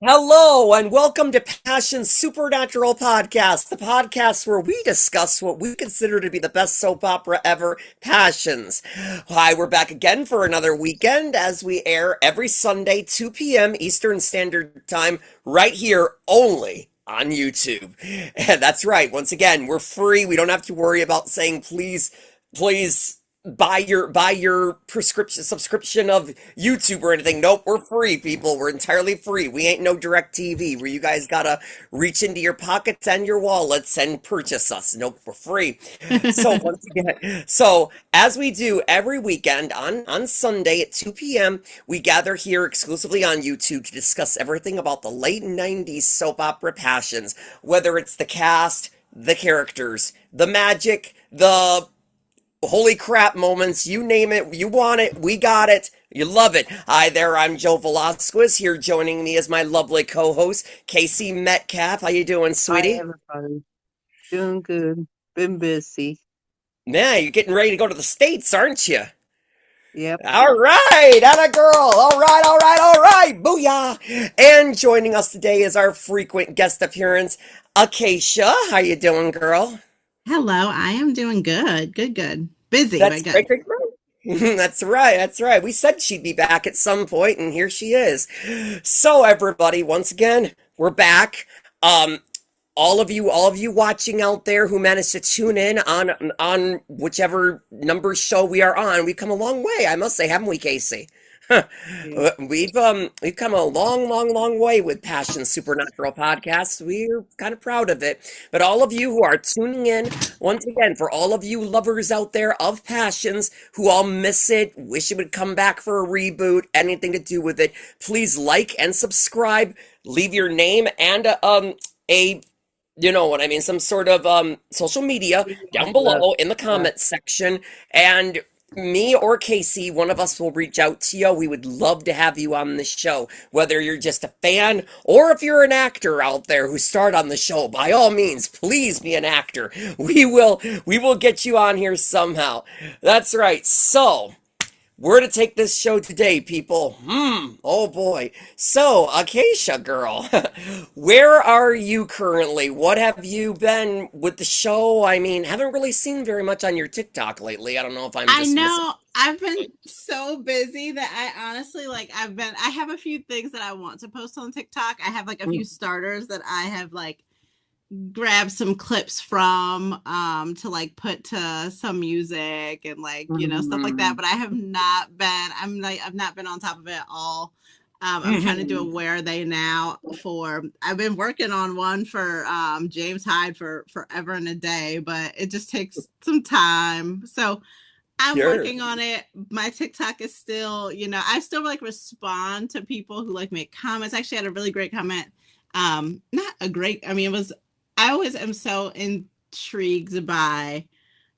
Hello and welcome to Passion Supernatural Podcast, the podcast where we discuss what we consider to be the best soap opera ever, Passions. Hi, we're back again for another weekend as we air every Sunday, 2 p.m. Eastern Standard Time, right here only on YouTube. And that's right, once again, we're free. We don't have to worry about saying please buy your prescription subscription of YouTube or anything. Nope, we're free, people. We're entirely free. We ain't no direct TV where you guys gotta reach into your pockets and your wallets and purchase us. Nope, we're free. So once again, so as we do every weekend on Sunday at 2 p.m., we gather here exclusively on YouTube to discuss everything about the late 90s soap opera passions, whether it's the cast, the characters, the magic, the holy crap moments, you name it, you want it, we got it, you love it. Hi there, I'm Joe Velasquez. Here joining me is my lovely co-host, Casey Metcalf. How you doing, Hi, sweetie? everybody. Doing good. Been busy. Yeah, you're getting ready to go to the States, aren't you? Yep. All right, atta girl. All right. Booyah. And joining us today is our frequent guest appearance, Acacia. How you doing, girl? Hello, I am doing good. Good. Busy, That's but good. great. That's right. We said she'd be back at some point, and here she is. So, everybody, once again, we're back. Um, all of you watching out there who managed to tune in on whichever number show we are on, we've come a long way, I must say, haven't we, Casey? Yeah. We've come a long way with Passion Supernatural Podcasts. We're kind of proud of it. But all of you who are tuning in, once again, for all of you lovers out there of Passions who all miss it, wish it would come back for a reboot, anything to do with it, please like and subscribe. Leave your name and a you know what I mean, some sort of social media down Love. below in the Yeah. comments section, and me or Casey, one of us will reach out to you. We would love to have you on the show, whether you're just a fan or if you're an actor out there who starred on the show. By all means, please be an actor. We will get you on here somehow. That's right. So, where to take this show today, people? Oh boy. So, Acacia girl, where are you currently? What have you been with the show? I mean, haven't really seen very much on your TikTok lately. I don't know if I'm I just missing. know I've been so busy that I honestly I have a few things that I want to post on TikTok. I have like a few starters that I have like grabbed some clips from to like put to some music and like, stuff like that, Mhm. but I have not been I've not been on top of it all. I'm trying to do a where are they now for I've been working on one for James Hyde for forever and a day, but it just takes some time. So I'm Sure. working on it. My TikTok is still, I still like respond to people who like make comments. I actually had a really great comment. Not a great, I mean, it was, I always am so intrigued by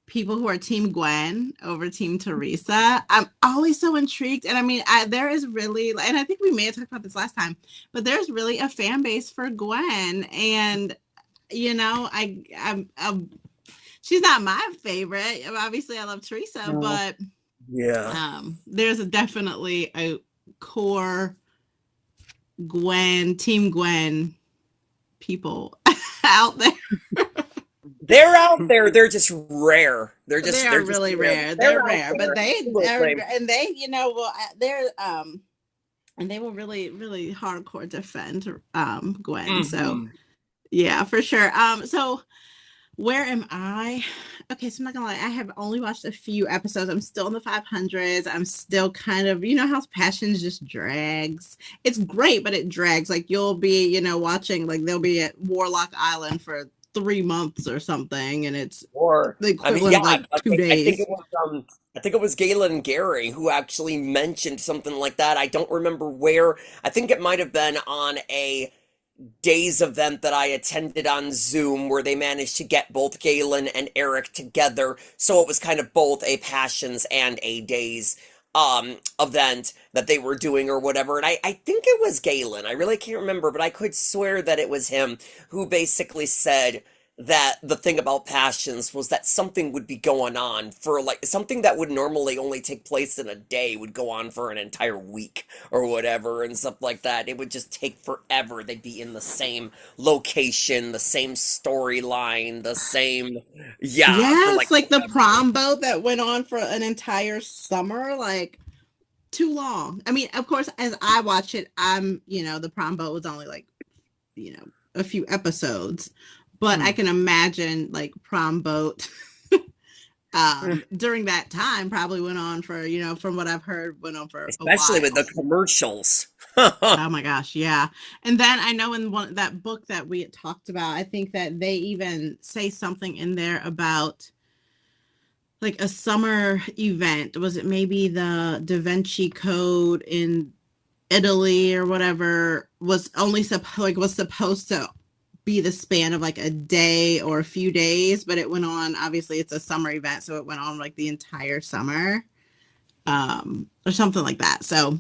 people who are Team Gwen over Team Teresa. I'm always so intrigued. And I mean, there is really, and I think we may have talked about this last time, but there's really a fan base for Gwen. And, I'm she's not my favorite. Obviously, I love Teresa, No. but Yeah. there's definitely a core Team Gwen people out there. They're out there. They're just rare. They're They just are they're just really rare. rare. They're They're out rare, but there. they are, Absolutely. and they, well, they're and they will really, really hardcore defend Gwen. So Hmm. yeah, for sure. So where am I? Okay, so I'm not gonna lie, I have only watched a few episodes. I'm still in the 500s. I'm still kind of, how Passions just drags. It's great, but it drags. Like you'll be, watching, like they'll be at Warlock Island for 3 months or something, and it's Or the I mean, equivalent yeah, of like two I think days. it was I think it was Galen Gary who actually mentioned something like that. I don't remember where. I think it might have been on a Days event that I attended on Zoom where they managed to get both Galen and Eric together. So it was kind of both a Passions and a Days event that they were doing or whatever. And I think it was Galen. I really can't remember, but I could swear that it was him who basically said that the thing about Passions was that something would be going on for like something that would normally only take place in a day would go on for an entire week or whatever and stuff like that. It would just take forever. They'd be in the same location, the same storyline, the same, yeah, for like Yes, like the forever. prom boat that went on for an entire summer, like too long. I mean, of course, as I watch it, the prom boat was only like, a few episodes, but I Mm. can imagine like prom boat during that time probably went on for, from what I've heard, went on for a Especially with the while. commercials. Oh my gosh, yeah. And then I know in one that book that we had talked about, I think that they even say something in there about like a summer event. Was it maybe the Da Vinci Code in Italy or whatever was supposed to be the span of like a day or a few days, but it went on, obviously it's a summer event, so it went on like the entire summer. Or something like that. So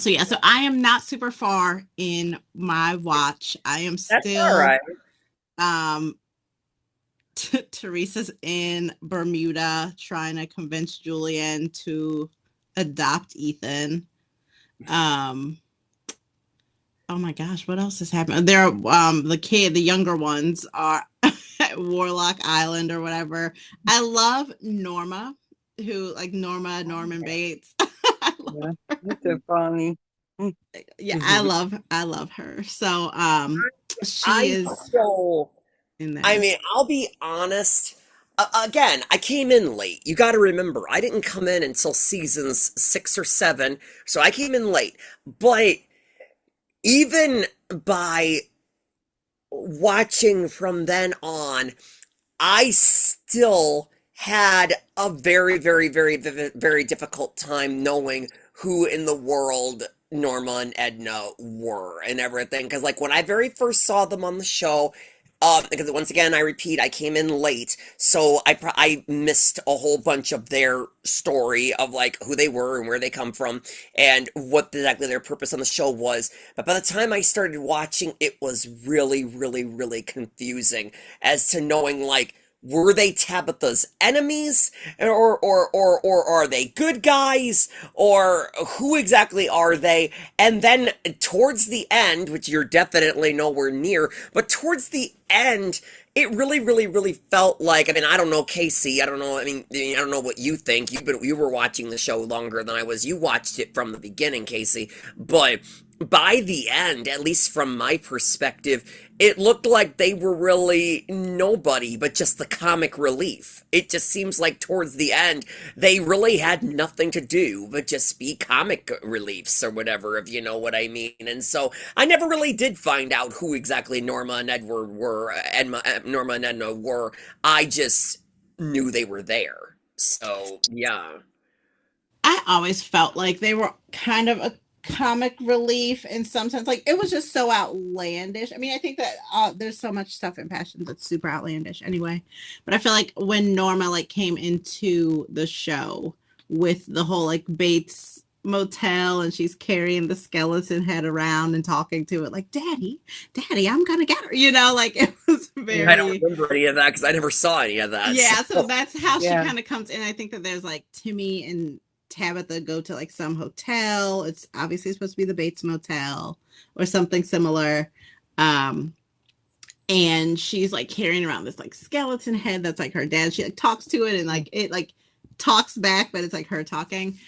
yeah, so I am not super far in my watch. I am That's all still right. um Teresa's in Bermuda trying to convince Julian to adopt Ethan. Um oh my gosh, what else has happened? There the younger ones are at Warlock Island or whatever. I love Norma, who like Norman Bates. I love Yeah, her. it's so funny. Yeah, I love her. So she I is still in I there. mean, I'll be honest. Again, I came in late. You got to remember, I didn't come in until seasons 6 or 7, so I came in late. But even by watching from then on, I still had a very, very, very, very difficult time knowing who in the world Norma and Edna were and everything. Because, like, when I very first saw them on the show, because once again, I repeat, I came in late, so I missed a whole bunch of their story of like who they were and where they come from and what exactly their purpose on the show was. But by the time I started watching, it was really, really, really confusing as to knowing like were they Tabitha's enemies or are they good guys or who exactly are they? And then towards the end, which you're definitely nowhere near, but towards the end it really, really, really felt like, I mean, I don't know, Casey, I don't know, I don't know what you think. You were watching the show longer than I was. You watched it from the beginning, Casey, but by the end, at least from my perspective, it looked like they were really nobody but just the comic relief. It just seems like towards the end, they really had nothing to do but just be comic reliefs or whatever, if you know what I mean. And so I never really did find out who exactly Norma and Edward were, Norma and Edna were. I just knew they were there. So, yeah. I always felt like they were kind of a comic relief in some sense. Like it was just so outlandish. I mean, I think that there's so much stuff in Passion that's super outlandish anyway. But I feel like when Norma like came into the show with the whole like Bates motel and she's carrying the skeleton head around and talking to it like daddy, I'm gonna get her, like it was I don't very. remember any of that because I never saw any of that. So. Yeah, so that's how she Yeah, kind of comes in. I think that there's like Timmy and Tabitha go to like some hotel. It's obviously supposed to be the Bates Motel or something similar. Um, and she's like carrying around this like skeleton head that's like her dad. She like talks to it and like it like talks back, but it's like her talking.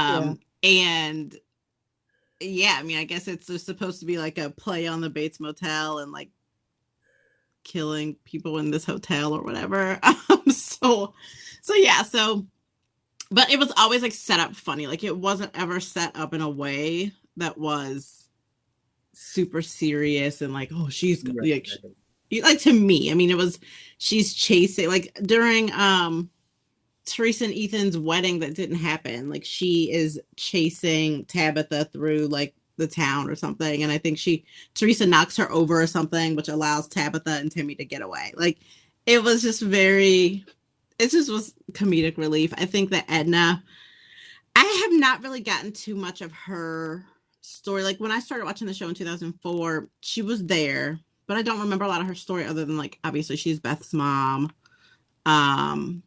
yeah. And yeah, I mean, I guess it's just supposed to be like a play on the Bates Motel and like killing people in this hotel or whatever. So yeah, so but it was always like set up funny. Like it wasn't ever set up in a way that was super serious and like, oh, she's like, like to me. I mean, it was she's chasing like during Teresa and Ethan's wedding that didn't happen. Like she is chasing Tabitha through like the town or something, and I think Teresa knocks her over or something, which allows Tabitha and Timmy to get away. Like it was just very. It just was comedic relief. I think that Edna, I have not really gotten too much of her story. Like when I started watching the show in 2004, she was there. but I don't remember a lot of her story other than like obviously she's Beth's mom. Um,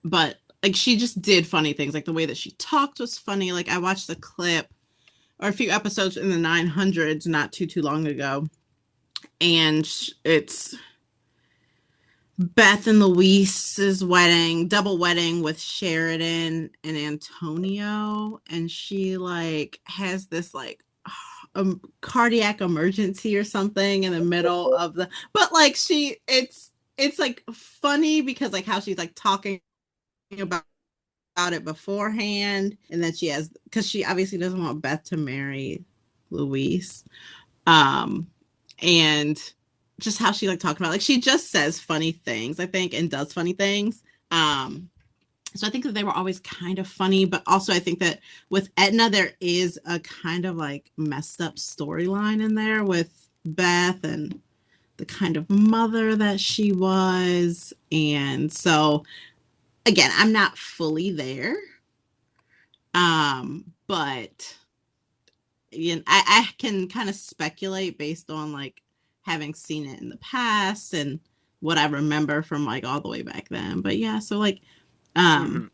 but like she just did funny things. Like the way that she talked was funny. Like I watched a clip or a few episodes in the 900s not too long ago, and it's Beth and Luis's wedding, double wedding with Sheridan and Antonio, and she like has this like cardiac emergency or something in the middle of the, but like it's like funny because like how she's like talking about it beforehand, and then she has, because she obviously doesn't want Beth to marry Luis, um and just how she like talking about, like she just says funny things I think and does funny things. So I think that they were always kind of funny, but also I think that with Edna there is a kind of like messed up storyline in there with Beth and the kind of mother that she was. And so again, I'm not fully there, but you know, I can kind of speculate based on like having seen it in the past and what I remember from like all the way back then. But yeah, so like Mhm.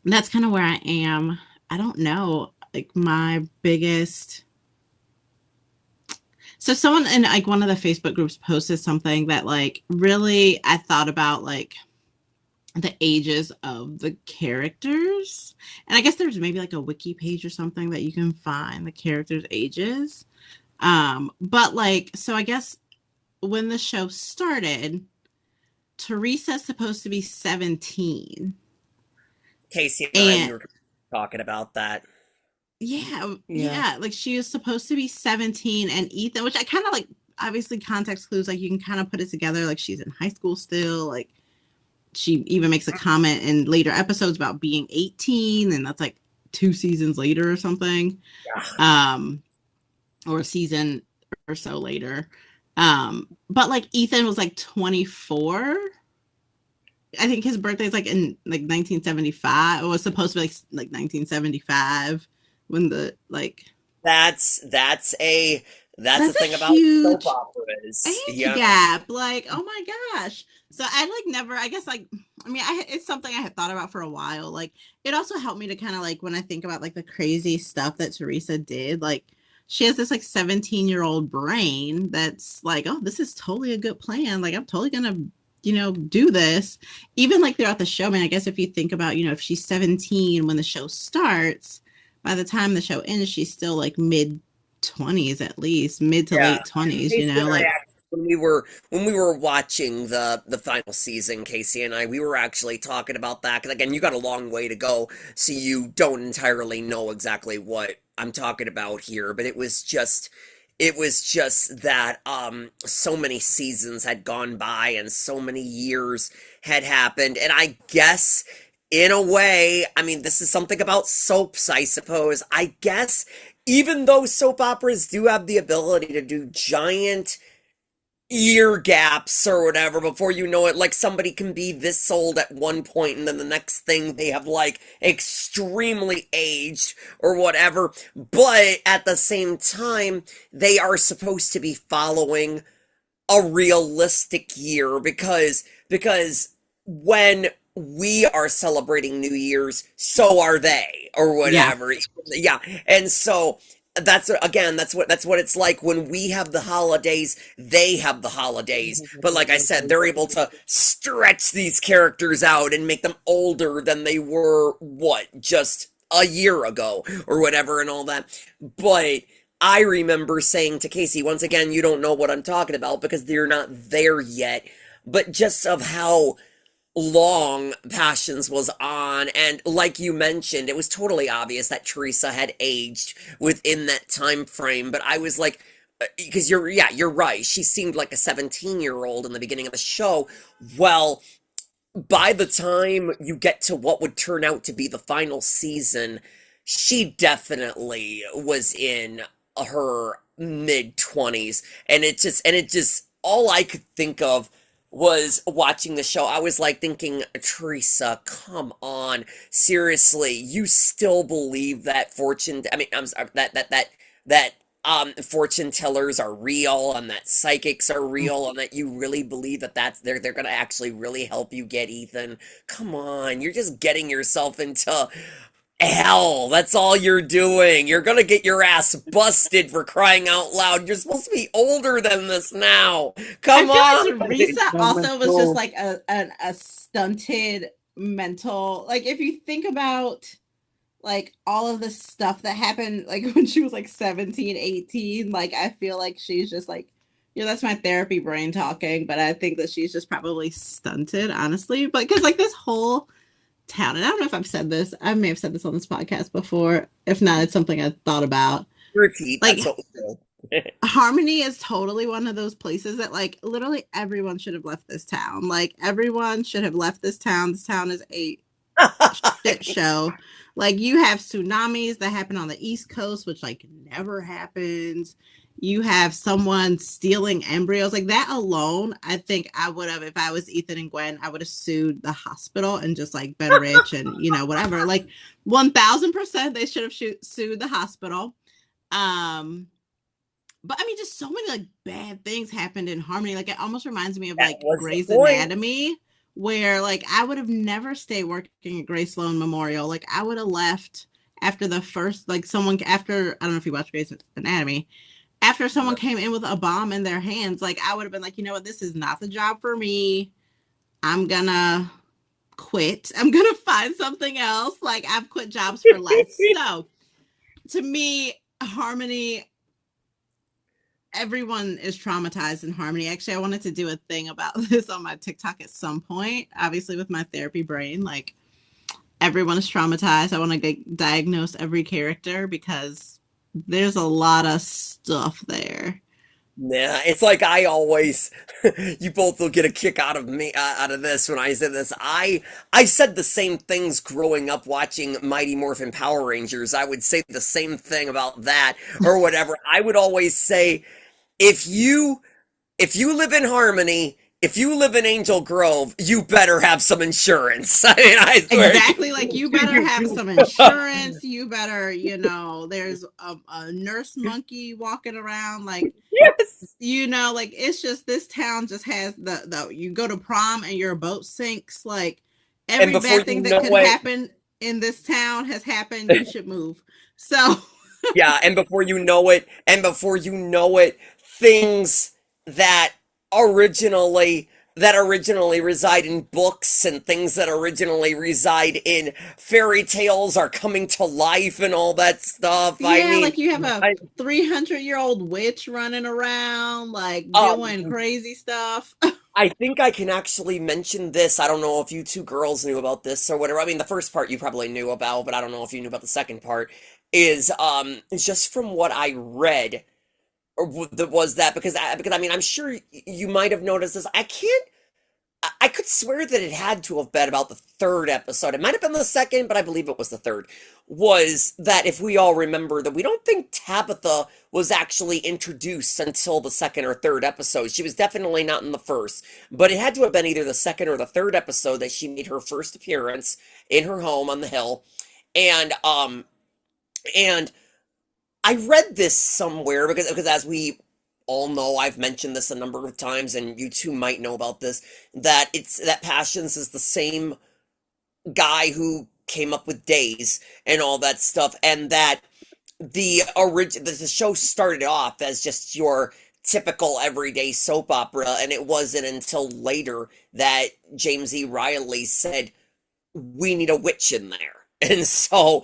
that's kind of where I am. I don't know. Like my biggest, so someone in like one of the Facebook groups posted something that like really I thought about like the ages of the characters. And I guess there's maybe like a wiki page or something that you can find the characters' ages. But like, so I guess when the show started, Teresa's supposed to be 17. Casey and I, we And were talking about that. yeah, Yeah. yeah, like she was supposed to be 17, and Ethan, which I kind of like, obviously context clues, like you can kind of put it together, like she's in high school still, like she even makes a comment in later episodes about being 18, and that's like 2 seasons later or something. Yeah. Or a season or so later. But like Ethan was like 24. I think his birthday is like in like 1975. It was supposed to be like 1975 when the like That's that's the that's thing a about soap huge operas. age Yeah. gap. Like, oh my gosh. So I like never, I guess like, I mean, it's something I had thought about for a while. Like, it also helped me to kind of like, when I think about like the crazy stuff that Teresa did, like, she has this like 17-year-old brain that's like, oh, this is totally a good plan. Like, I'm totally gonna, do this. Even like throughout the show, I mean, I guess if you think about, if she's 17 when the show starts, by the time the show ends, she's still like mid 20s at least, mid to Yeah. late 20s, Casey and I like actually, when we were watching the final season, Casey and I, we were actually talking about that. Because again, you got a long way to go, so you don't entirely know exactly what I'm talking about here. But it was just that so many seasons had gone by and so many years had happened, and I guess in a way, I mean, this is something about soaps, I suppose. I guess even though soap operas do have the ability to do giant year gaps or whatever before you know it, like somebody can be this old at one point and then the next thing they have like extremely aged or whatever, but at the same time they are supposed to be following a realistic year because when we are celebrating New Year's, so are they, or yeah, whatever. Yeah. And so that's what it's like when we have the holidays, they have the holidays. But like I said, they're able to stretch these characters out and make them older than they were, what, just a year ago or whatever and all that. But I remember saying to Casey, once again, you don't know what I'm talking about because you're not there yet, but just of how long Passions was on, and like you mentioned, it was totally obvious that Teresa had aged within that time frame, but I was like, because you're right, she seemed like a 17-year-old in the beginning of the show. Well, by the time you get to what would turn out to be the final season, she definitely was in her mid 20s, and it just all I could think of was watching the show. I was like thinking, Teresa, come on, seriously, you still believe that fortune, I mean, I'm sorry, that fortune tellers are real and that psychics are real and that you really believe that they're gonna actually really help you get Ethan. Come on, you're just getting yourself into hell. That's all you're doing. You're gonna get your ass busted for crying out loud. You're supposed to be older than this now. I Come feel like on. Teresa also was just Mental. like a stunted mental. Like if you think about like all of the stuff that happened like when she was like 17, 18, like I feel like she's just like, that's my therapy brain talking, but I think that she's just probably stunted, honestly. But because like this whole town, and I don't know if I've said this, I may have said this on this podcast before. If not, it's something I thought about. Repeat. Like That's what we do. Harmony is totally one of those places that like literally everyone should have left this town. Like everyone should have left this town. This town is a shit show. Like you have tsunamis that happen on the East Coast, which like never happens. You have someone stealing embryos. Like that alone, I think I would have, if I was Ethan and Gwen, I would have sued the hospital and just like been rich and whatever. Like 1000% they should have sued the hospital. But I mean, just so many like bad things happened in Harmony. Like it almost reminds me of That like was the Grey's point. Anatomy, where like I would have never stayed working at Grace Sloan Memorial. Like I would have left after the first, like someone after, I don't know if you watch Grey's Anatomy, after someone came in with a bomb in their hands, like I would have been like, you know what, this is not the job for me. I'm gonna quit. I'm gonna find something else. Like I've quit jobs for less. So to me, Harmony, everyone is traumatized in Harmony. Actually, I wanted to do a thing about this on my TikTok at some point, obviously with my therapy brain. Like everyone is traumatized. I want to diagnose every character because there's a lot of stuff there. Nah, it's like I always, you both will get a kick out of me, out of this when I said this. I said the same things growing up watching Mighty Morphin Power Rangers. I would say the same thing about that or whatever. I would always say, if you live in Harmony, if you live in Angel Grove, you better have some insurance. I mean, I swear. Exactly. Like you better have some insurance. You better, there's a nurse monkey walking around. Like, Yes. like it's just, this town just has the you go to prom and your boat sinks. Like And every before bad thing you that know could it, happen in this town has happened. You should move. So yeah, and before you know it, things that originally reside in books and things that originally reside in fairy tales are coming to life and all that stuff. I yeah, mean, like you have a I 300-year-old witch running around, like doing um crazy stuff. I think I can actually mention this. I don't know if you two girls knew about this or whatever. I mean, the first part you probably knew about, but I don't know if you knew about the second part. Is just from what I read, was that because I mean I'm sure you might have noticed this. I could swear that it had to have been about the third episode. It might have been the second, but I believe it was the third. Was that, if we all remember, that we don't think Tabitha was actually introduced until the second or third episode. She was definitely not in the first, but it had to have been either the second or the third episode that she made her first appearance in her home on the hill. And and I read this somewhere because as we all know, I've mentioned this a number of times, and you two might know about this, that Passions is the same guy who came up with Days and all that stuff, and that the show started off as just your typical everyday soap opera, and it wasn't until later that James E. Riley said, we need a witch in there. And so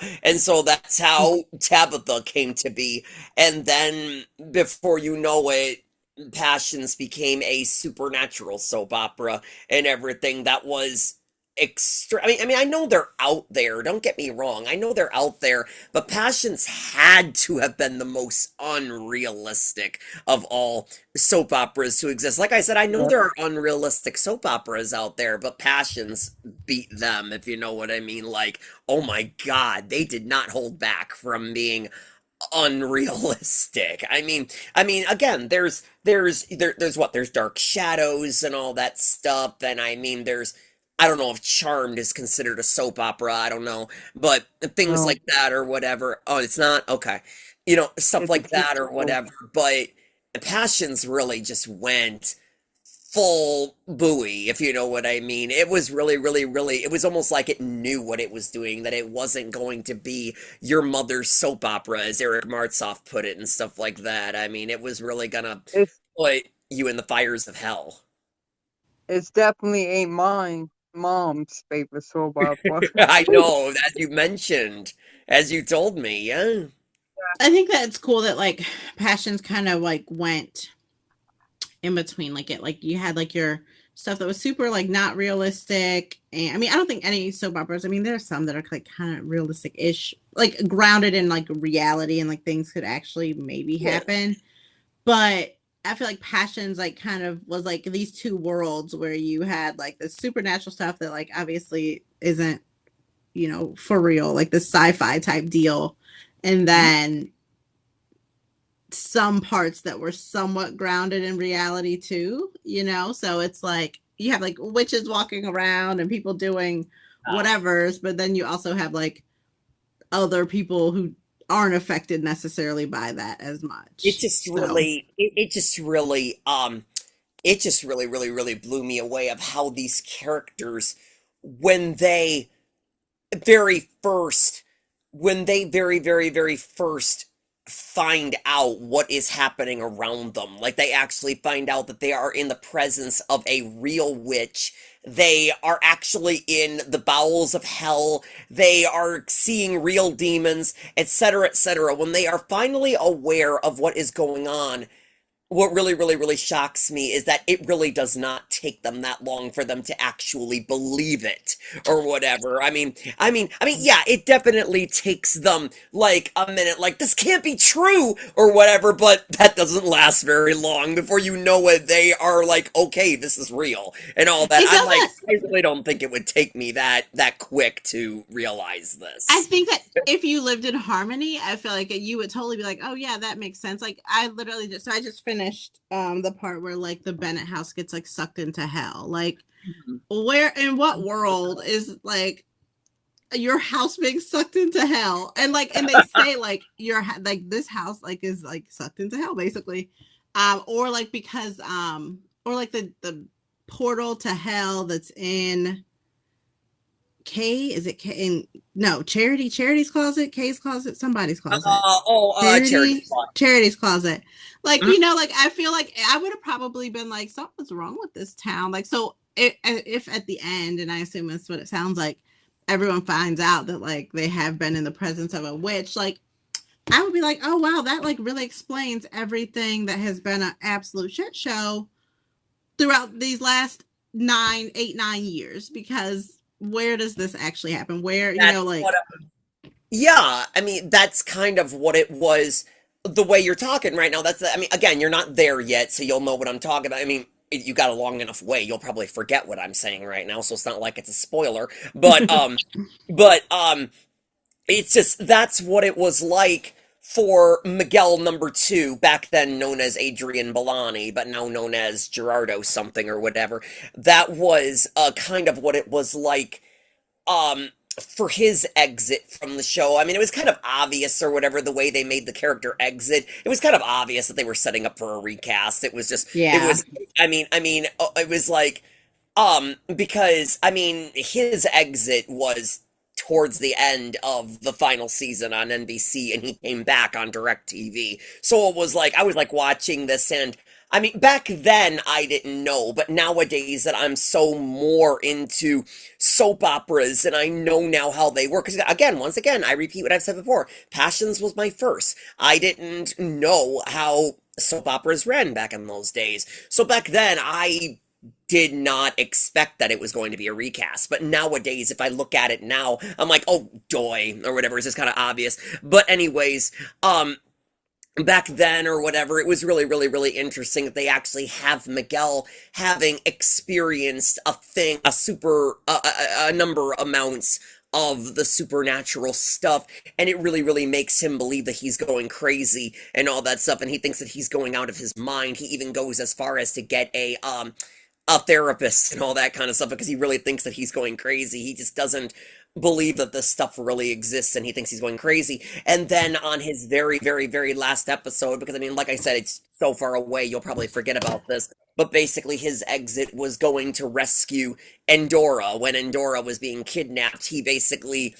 that's how Tabitha came to be. And then before you know it, Passions became a supernatural soap opera and everything that was extra. I mean, I know they're out there. Don't get me wrong. I know they're out there, but Passions had to have been the most unrealistic of all soap operas to exist. Like I said, I know Yep. there are unrealistic soap operas out there, but Passions beat them, if you know what I mean. Like, oh my God, they did not hold back from being unrealistic. I mean, again, there's Dark Shadows and all that stuff, and I mean, I don't know if Charmed is considered a soap opera. I don't know, but things No. like that or whatever. Oh, it's not? Okay. stuff It's like that or beautiful. whatever. But Passions really just went full buoy, if you know what I mean. It was really, really, really, it was almost like it knew what it was doing, that it wasn't going to be your mother's soap opera, as Eric Martsolf put it, and stuff like that. I mean, it was really gonna It's put you in the fires of hell. it's definitely ain't mine. Mom's favorite soap opera. I know, as you mentioned, as you told me, yeah. I think that it's cool that like Passions kind of like went in between, like it like you had like your stuff that was super like not realistic, and I mean I don't think any soap operas, I mean there's some that are like kind of realistic-ish, like grounded in like reality and like things could actually maybe Yeah. happen, but I feel like Passions like kind of was like these two worlds where you had like the supernatural stuff that like obviously isn't, for real, like the sci-fi type deal, and Mhm. then some parts that were somewhat grounded in reality too, so it's like you have like witches walking around and people doing Ah. whatever's, but then you also have like other people who aren't affected necessarily by that as It much. just So really, it just really, it just really, really, really blew me away of how these characters, when they very first, when they very, very, very first find out what is happening around them, like they actually find out that they are in the presence of a real witch. They are actually in the bowels of hell. They are seeing real demons, etc., etc. When they are finally aware of what is going on, what really, really, really shocks me is that it really does not take them that long for them to actually believe it or whatever. Yeah, it definitely takes them like a minute, like this can't be true or whatever, but that doesn't last very long before you know it. They are like, okay, this is real and all that. it I'm like, doesn't, I really don't think it would take me that quick to realize I this. think that if you lived in harmony, I feel like you would totally be like, oh yeah, that makes sense. Like I just finished the part where like the Bennett house gets like sucked into hell. Like where in what world is like your house being sucked into hell, and they say like like this house like is like sucked into hell basically, or like because or like the portal to hell that's in K, is it K in, no, Charity's closet, K's closet, somebody's closet, Charity Charity plot. Charity's closet, like Mhm. like I feel like I would have probably been like something's wrong with this town, like so if at the end, and I assume that's what it sounds like, everyone finds out that like they have been in the presence of a witch, like I would be like, oh wow, that like really explains everything that has been an absolute shit show throughout these last 9 8 9 years, because where does this actually happen, where That's like what. Yeah, I mean, that's kind of what it was. The way you're talking right now, I mean, again, you're not there yet, so you'll know what I'm talking about. I mean, you got a long enough way, you'll probably forget what I'm saying right now, so it's not like it's a spoiler. But it's just, that's what it was like for Miguel number two, back then known as Adrian Bellani, but now known as Gerardo something or whatever. That was kind of what it was like um for his exit from the show. I mean, it was kind of obvious or whatever the way they made the character exit. It was kind of obvious that they were setting up for a recast. It was just it yeah, was it was like because I mean his exit was towards the end of the final season on NBC and he came back on DirecTV. So it was like I was like watching this and I mean, back then I didn't know, but nowadays that I'm so more into soap operas and I know now how they work. Because again, once again, I repeat what I've said before. Passions was my first. I didn't know how soap operas ran back in those days. So back then I did not expect that it was going to be a recast. But nowadays, if I look at it now, I'm like, oh, doy, or whatever. It's just kind of obvious. But anyways, back then or whatever, it was really, really, really interesting that they actually have Miguel having experienced a thing, a super, a number amounts of the supernatural stuff, and it really, really makes him believe that he's going crazy and all that stuff, and he thinks that he's going out of his mind. He even goes as far as to get a therapist and all that kind of stuff because he really thinks that he's going crazy. He just doesn't believe that this stuff really exists and he thinks he's going crazy. And then on his very, very, very last episode, because I mean, like I said, it's so far away, you'll probably forget about this. But basically, his exit was going to rescue Endora. When Endora was being kidnapped, he basically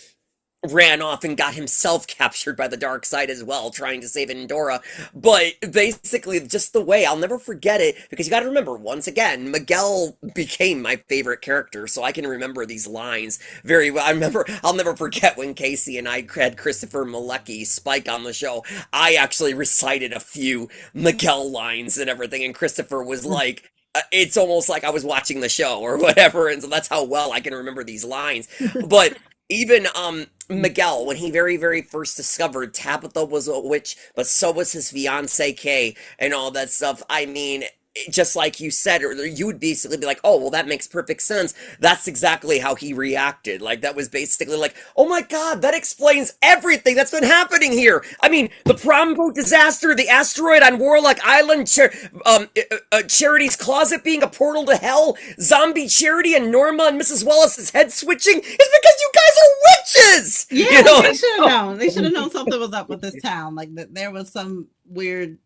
ran off and got himself captured by the dark side as well, trying to save Endora. But basically, just the way, I'll never forget it, because you gotta remember, once again, Miguel became my favorite character, so I can remember these lines very well. I'll never forget when Casey and I had Christopher Malecki, Spike, on the show. I actually recited a few Miguel lines and everything, and Christopher was like, it's almost like I was watching the show or whatever, and so that's how well I can remember these lines. But even Miguel, when he very, very first discovered Tabitha was a witch, but so was his fiance Kay and all that stuff. I mean, just like you said, or you would basically be like, oh, well, that makes perfect sense. That's exactly how he reacted. Like, that was basically like, oh my God, that explains everything that's been happening here. I mean, the prom boat disaster, the asteroid on Warlock Island, Charity's closet being a portal to hell, zombie Charity and Norma and Mrs. Wallace's head switching. It's because you guys are witches! Yeah, You know? they should have known. They should have known something was up with this town. Like that, there was some weird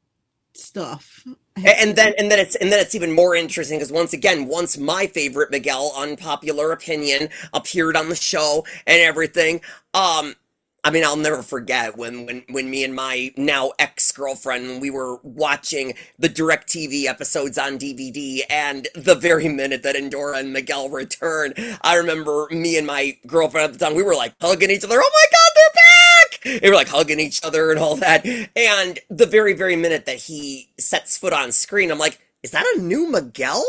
stuff. And then it's even more interesting because once my favorite Miguel, unpopular opinion, appeared on the show and everything. I mean, I'll never forget when me and my now ex-girlfriend, we were watching the DirecTV episodes on DVD, and the very minute that Endora and Miguel returned, I remember me and my girlfriend at the time, we were like hugging each other. Oh my God, they're back! They were like hugging each other and all that. And the very, very minute that he sets foot on screen, I'm like, is that a new Miguel?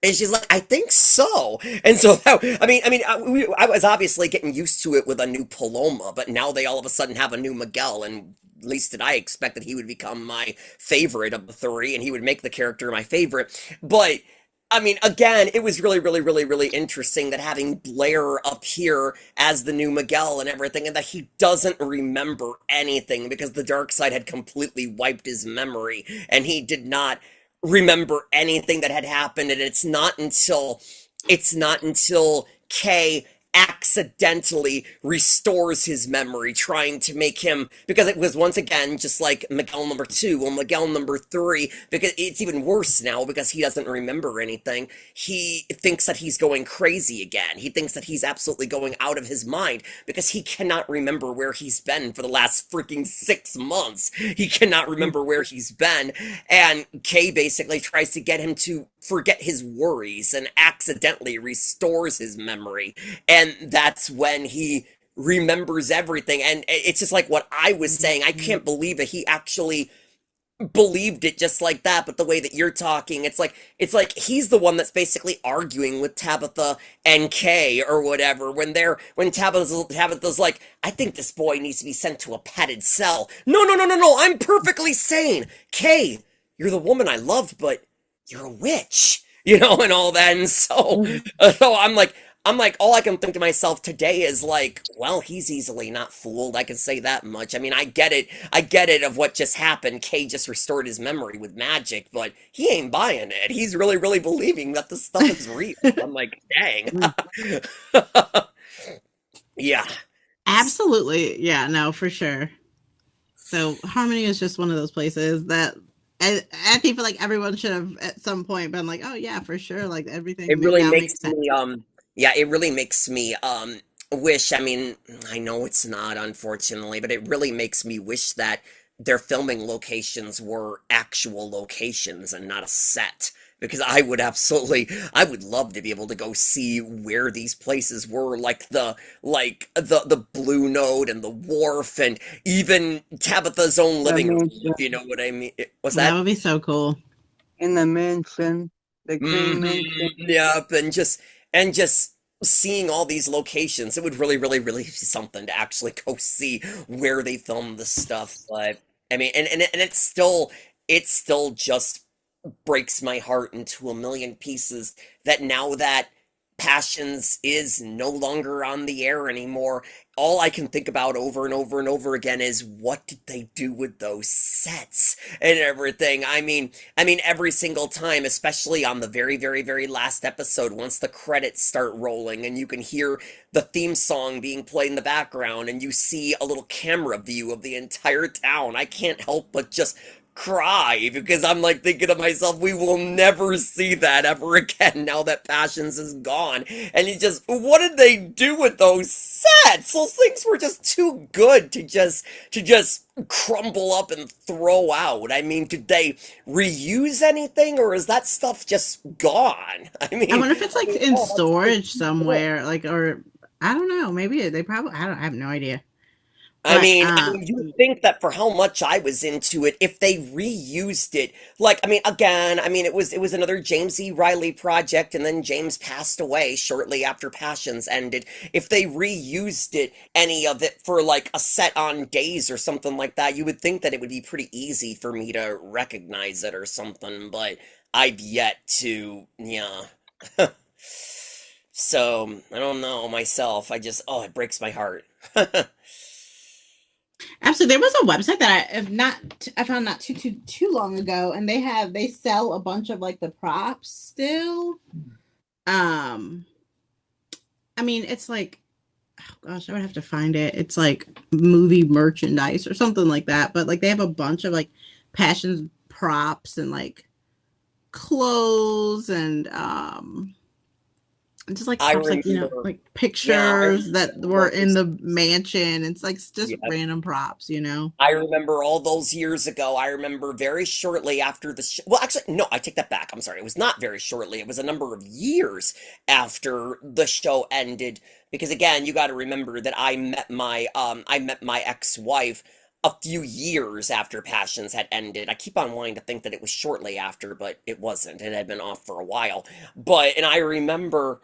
And she's like, I think so. And so, I was obviously getting used to it with a new Paloma, but now they all of a sudden have a new Miguel, and at least did I expect that he would become my favorite of the three, and he would make the character my favorite. But, I mean, again, it was really, really, really, really interesting that having Blair up here as the new Miguel and everything, and that he doesn't remember anything because the dark side had completely wiped his memory, and he did not remember anything that had happened. And it's not until Kay accidentally restores his memory, trying to make him, because it was once again just like Miguel number 2 or Miguel number 3, because it's even worse now because he doesn't remember anything. He thinks that he's going crazy again. He thinks that he's absolutely going out of his mind because he cannot remember where he's been for the last freaking 6 months. He cannot remember where he's been, and Kay basically tries to get him to forget his worries and accidentally restores his memory. And that's when he remembers everything. And it's just like what I was saying. I can't believe that he actually believed it just like that. But the way that you're talking, it's like he's the one that's basically arguing with Tabitha and Kay or whatever when Tabitha's like, I think this boy needs to be sent to a padded cell. No, no, no, no, no, I'm perfectly sane. Kay, you're the woman I love, but you're a witch, and all that. And so I'm like, all I can think to myself today is like, well, he's easily not fooled. I can say that much. I mean, I get it of what just happened. Kay just restored his memory with magic, but he ain't buying it. He's really, really believing that this stuff is real. I'm like, dang. Yeah. Absolutely. Yeah, no, for sure. So Harmony is just one of those places that I think feel like everyone should have at some point been like, oh yeah, for sure. Like everything It really now makes makes sense. me yeah, it really makes me wish, I mean, I know it's not, unfortunately, but it really makes me wish that their filming locations were actual locations and not a set. Because I would love to be able to go see where these places were, like the Blue Note and the Wharf and even Tabitha's own The living room, mansion. if you know what I mean. What's That that? would be so cool. In the mansion. The green mansion. Yep, and just seeing all these locations, it would really, really, really be something to actually go see where they filmed the stuff. But I mean, and it still just breaks my heart into a million pieces that now that Passions is no longer on the air anymore. All I can think about over and over and over again is what did they do with those sets and everything. I mean every single time, especially on the very very very last episode, once the credits start rolling and you can hear the theme song being played in the background and you see a little camera view of the entire town, I can't help but just cry because I'm like thinking to myself, we will never see that ever again now that Passions is gone. And you just, what did they do with those sets? Those things were just too good to just crumble up and throw out. I mean, did they reuse anything or is that stuff just gone? I wonder if it's like in Oh, that's so storage cool. somewhere, like, or I don't know. Maybe they probably. I have no idea. I But mean, I mean, you would think that for how much I was into it, if they reused it, like, I mean, again, I mean, it was another James E. Riley project, and then James passed away shortly after Passions ended. If they reused it, any of it for like a set on days or something like that, you would think that it would be pretty easy for me to recognize it or something, but I've yet to, yeah. So, I don't know myself. I just, oh, it breaks my heart. absolutely, there was a website that I found not too long ago, and they sell a bunch of like the props still. Um, I mean, it's like, oh gosh, I would have to find it. It's like movie merchandise or something like that. But like they have a bunch of like passions props and like clothes and just like I props, like remember. like Yeah, I pictures remember that all were in those the years. mansion. It's like just Yeah, random props. I remember all those years ago. I remember very shortly after the show. Well, actually, no, I take that back. I'm sorry. It was not very shortly. It was a number of years after the show ended. Because again, you got to remember that I met my ex-wife a few years after Passions had ended. I keep on wanting to think that it was shortly after, but it wasn't. It had been off for a while. And I remember.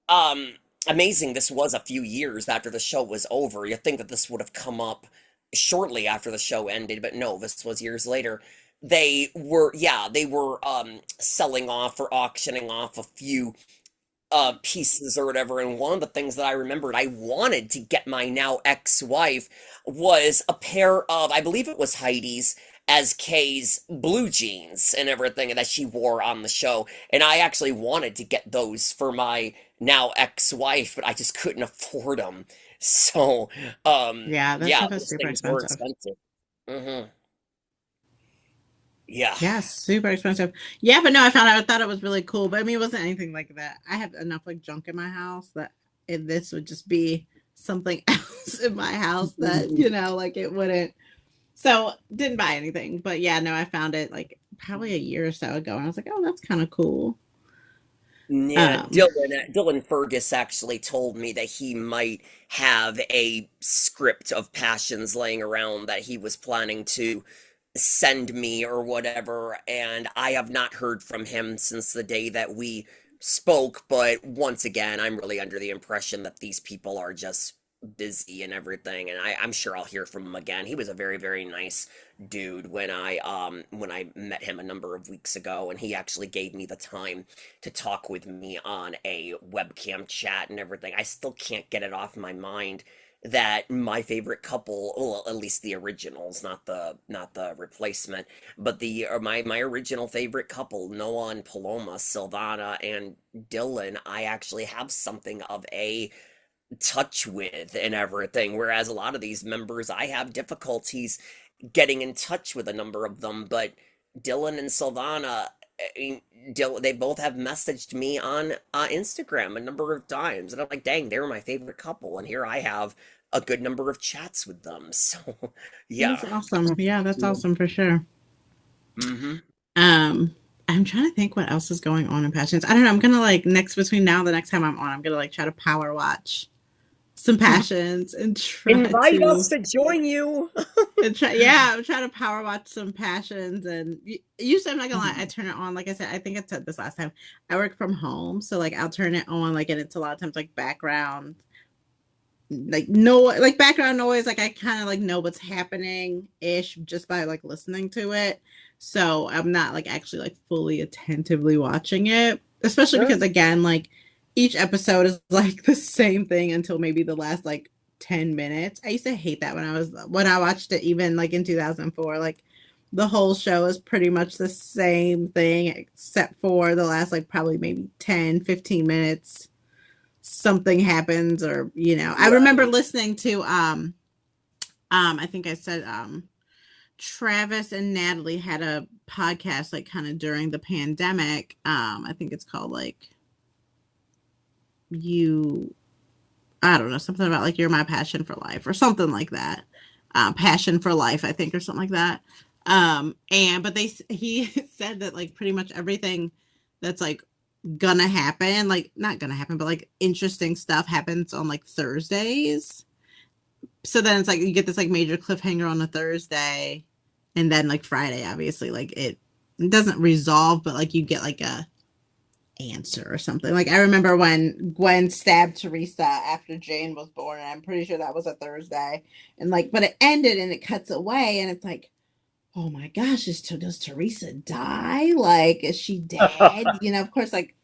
Um, Amazing. This was a few years after the show was over. You'd think that this would have come up shortly after the show ended, but no, this was years later. They were selling off or auctioning off a few pieces or whatever, and one of the things that I remembered I wanted to get my now ex-wife was a pair of, I believe it was Heidi's as Kay's blue jeans and everything that she wore on the show, and I actually wanted to get those for my now ex-wife, but I just couldn't afford them. So, Yeah, that yeah, stuff is those super things were expensive. expensive. Hmm. Yeah. Yeah, super expensive. Yeah, but no, I thought it was really cool. But I mean, it wasn't anything like that. I have enough like junk in my house that if this would just be something else in my house that, like it wouldn't. So didn't buy anything. But yeah, no, I found it like probably a year or so ago. And I was like, oh, that's kind of cool. Yeah, Um, Dylan Fergus actually told me that he might have a script of Passions laying around that he was planning to send me or whatever, and I have not heard from him since the day that we spoke, but once again, I'm really under the impression that these people are just busy and everything, and I'm sure I'll hear from him again. He was a very, very nice dude when I met him a number of weeks ago, and he actually gave me the time to talk with me on a webcam chat and everything. I still can't get it off my mind that my favorite couple, well, at least the originals, not the replacement, but my original favorite couple, Noah and Paloma, Silvana and Dylan, I actually have something of a touch with and everything. Whereas a lot of these members, I have difficulties getting in touch with a number of them, but Dylan and Silvana, they both have messaged me on Instagram a number of times, and I'm like, dang, they were my favorite couple, and here I have a good number of chats with them. So, that's yeah. awesome. Yeah, that's awesome for sure. Mm-hmm. Um, I'm trying to think what else is going on in Passions. I don't know. I'm gonna like next between now and the next time I'm on, I'm gonna like try to power watch some Passions and try Invite us to to join you. I'm trying to power watch some Passions. And usually, I'm not gonna lie, I turn it on. Like I said, I think I said this last time. I work from home, so like I'll turn it on, like, and it's a lot of times like background, like no, like background noise. Like I kind of like know what's happening ish just by like listening to it. So I'm not like actually like fully attentively watching it, especially Sure. because again, like each episode is like the same thing until maybe the last like 10 minutes. I used to hate that when I watched it even like in 2004. Like the whole show is pretty much the same thing except for the last like probably maybe 10, 15 minutes something happens, or I remember Right. listening to I think I said Travis and Natalie had a podcast like kind of during the pandemic. I think it's called like you I don't know, something about like you're my passion for life or something like that. Passion for life, I think, or something like that. And but he said that like pretty much everything that's like gonna happen, like not gonna happen, but like interesting stuff happens on like Thursdays. So then it's like you get this like major cliffhanger on a Thursday, and then like Friday, obviously, like it doesn't resolve, but like you get like a answer or something. Like I remember when Gwen stabbed Teresa after Jane was born, and I'm pretty sure that was a Thursday. And like, but it ended and it cuts away, and it's like, oh my gosh, does Teresa die? Like, is she dead? Of course, like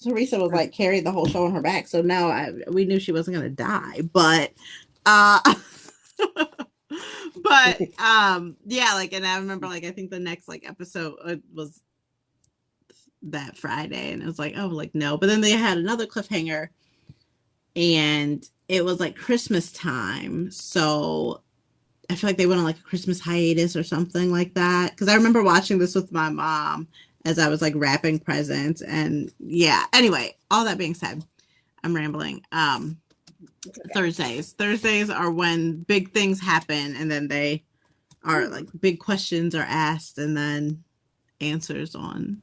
Teresa was like carried the whole show on her back, so no, we knew she wasn't gonna die, but uh but yeah, like, and I remember like I think the next like episode was that Friday, and it was like, oh, like no. But then they had another cliffhanger, and it was like Christmas time, so I feel like they went on like a Christmas hiatus or something like that. Because I remember watching this with my mom as I was like wrapping presents, and yeah. Anyway, all that being said, I'm rambling. Thursdays are when big things happen, and then they are like big questions are asked, and then answers on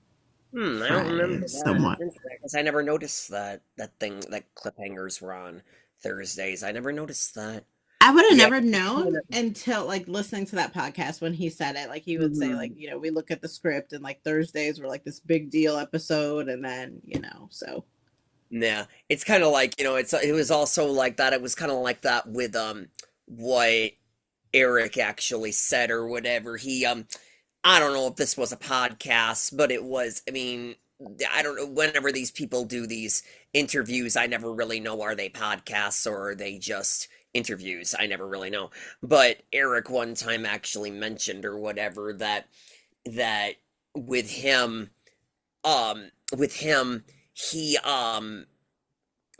I don't remember Fridays, that. That's somewhat. interesting because I never noticed that cliffhangers were on Thursdays. I never noticed that. I would have Yeah. never known until like listening to that podcast when he said it. Like he would say, like, Mhm. we look at the script and like Thursdays were like this big deal episode, and then, so Yeah, it's kind of like, it was also like that. It was kind of like that with what Eric actually said or whatever. I don't know if this was a podcast, but it was, I mean, I don't know, whenever these people do these interviews, I never really know, are they podcasts or are they just interviews? I never really know. But Eric one time actually mentioned or whatever that with him with him he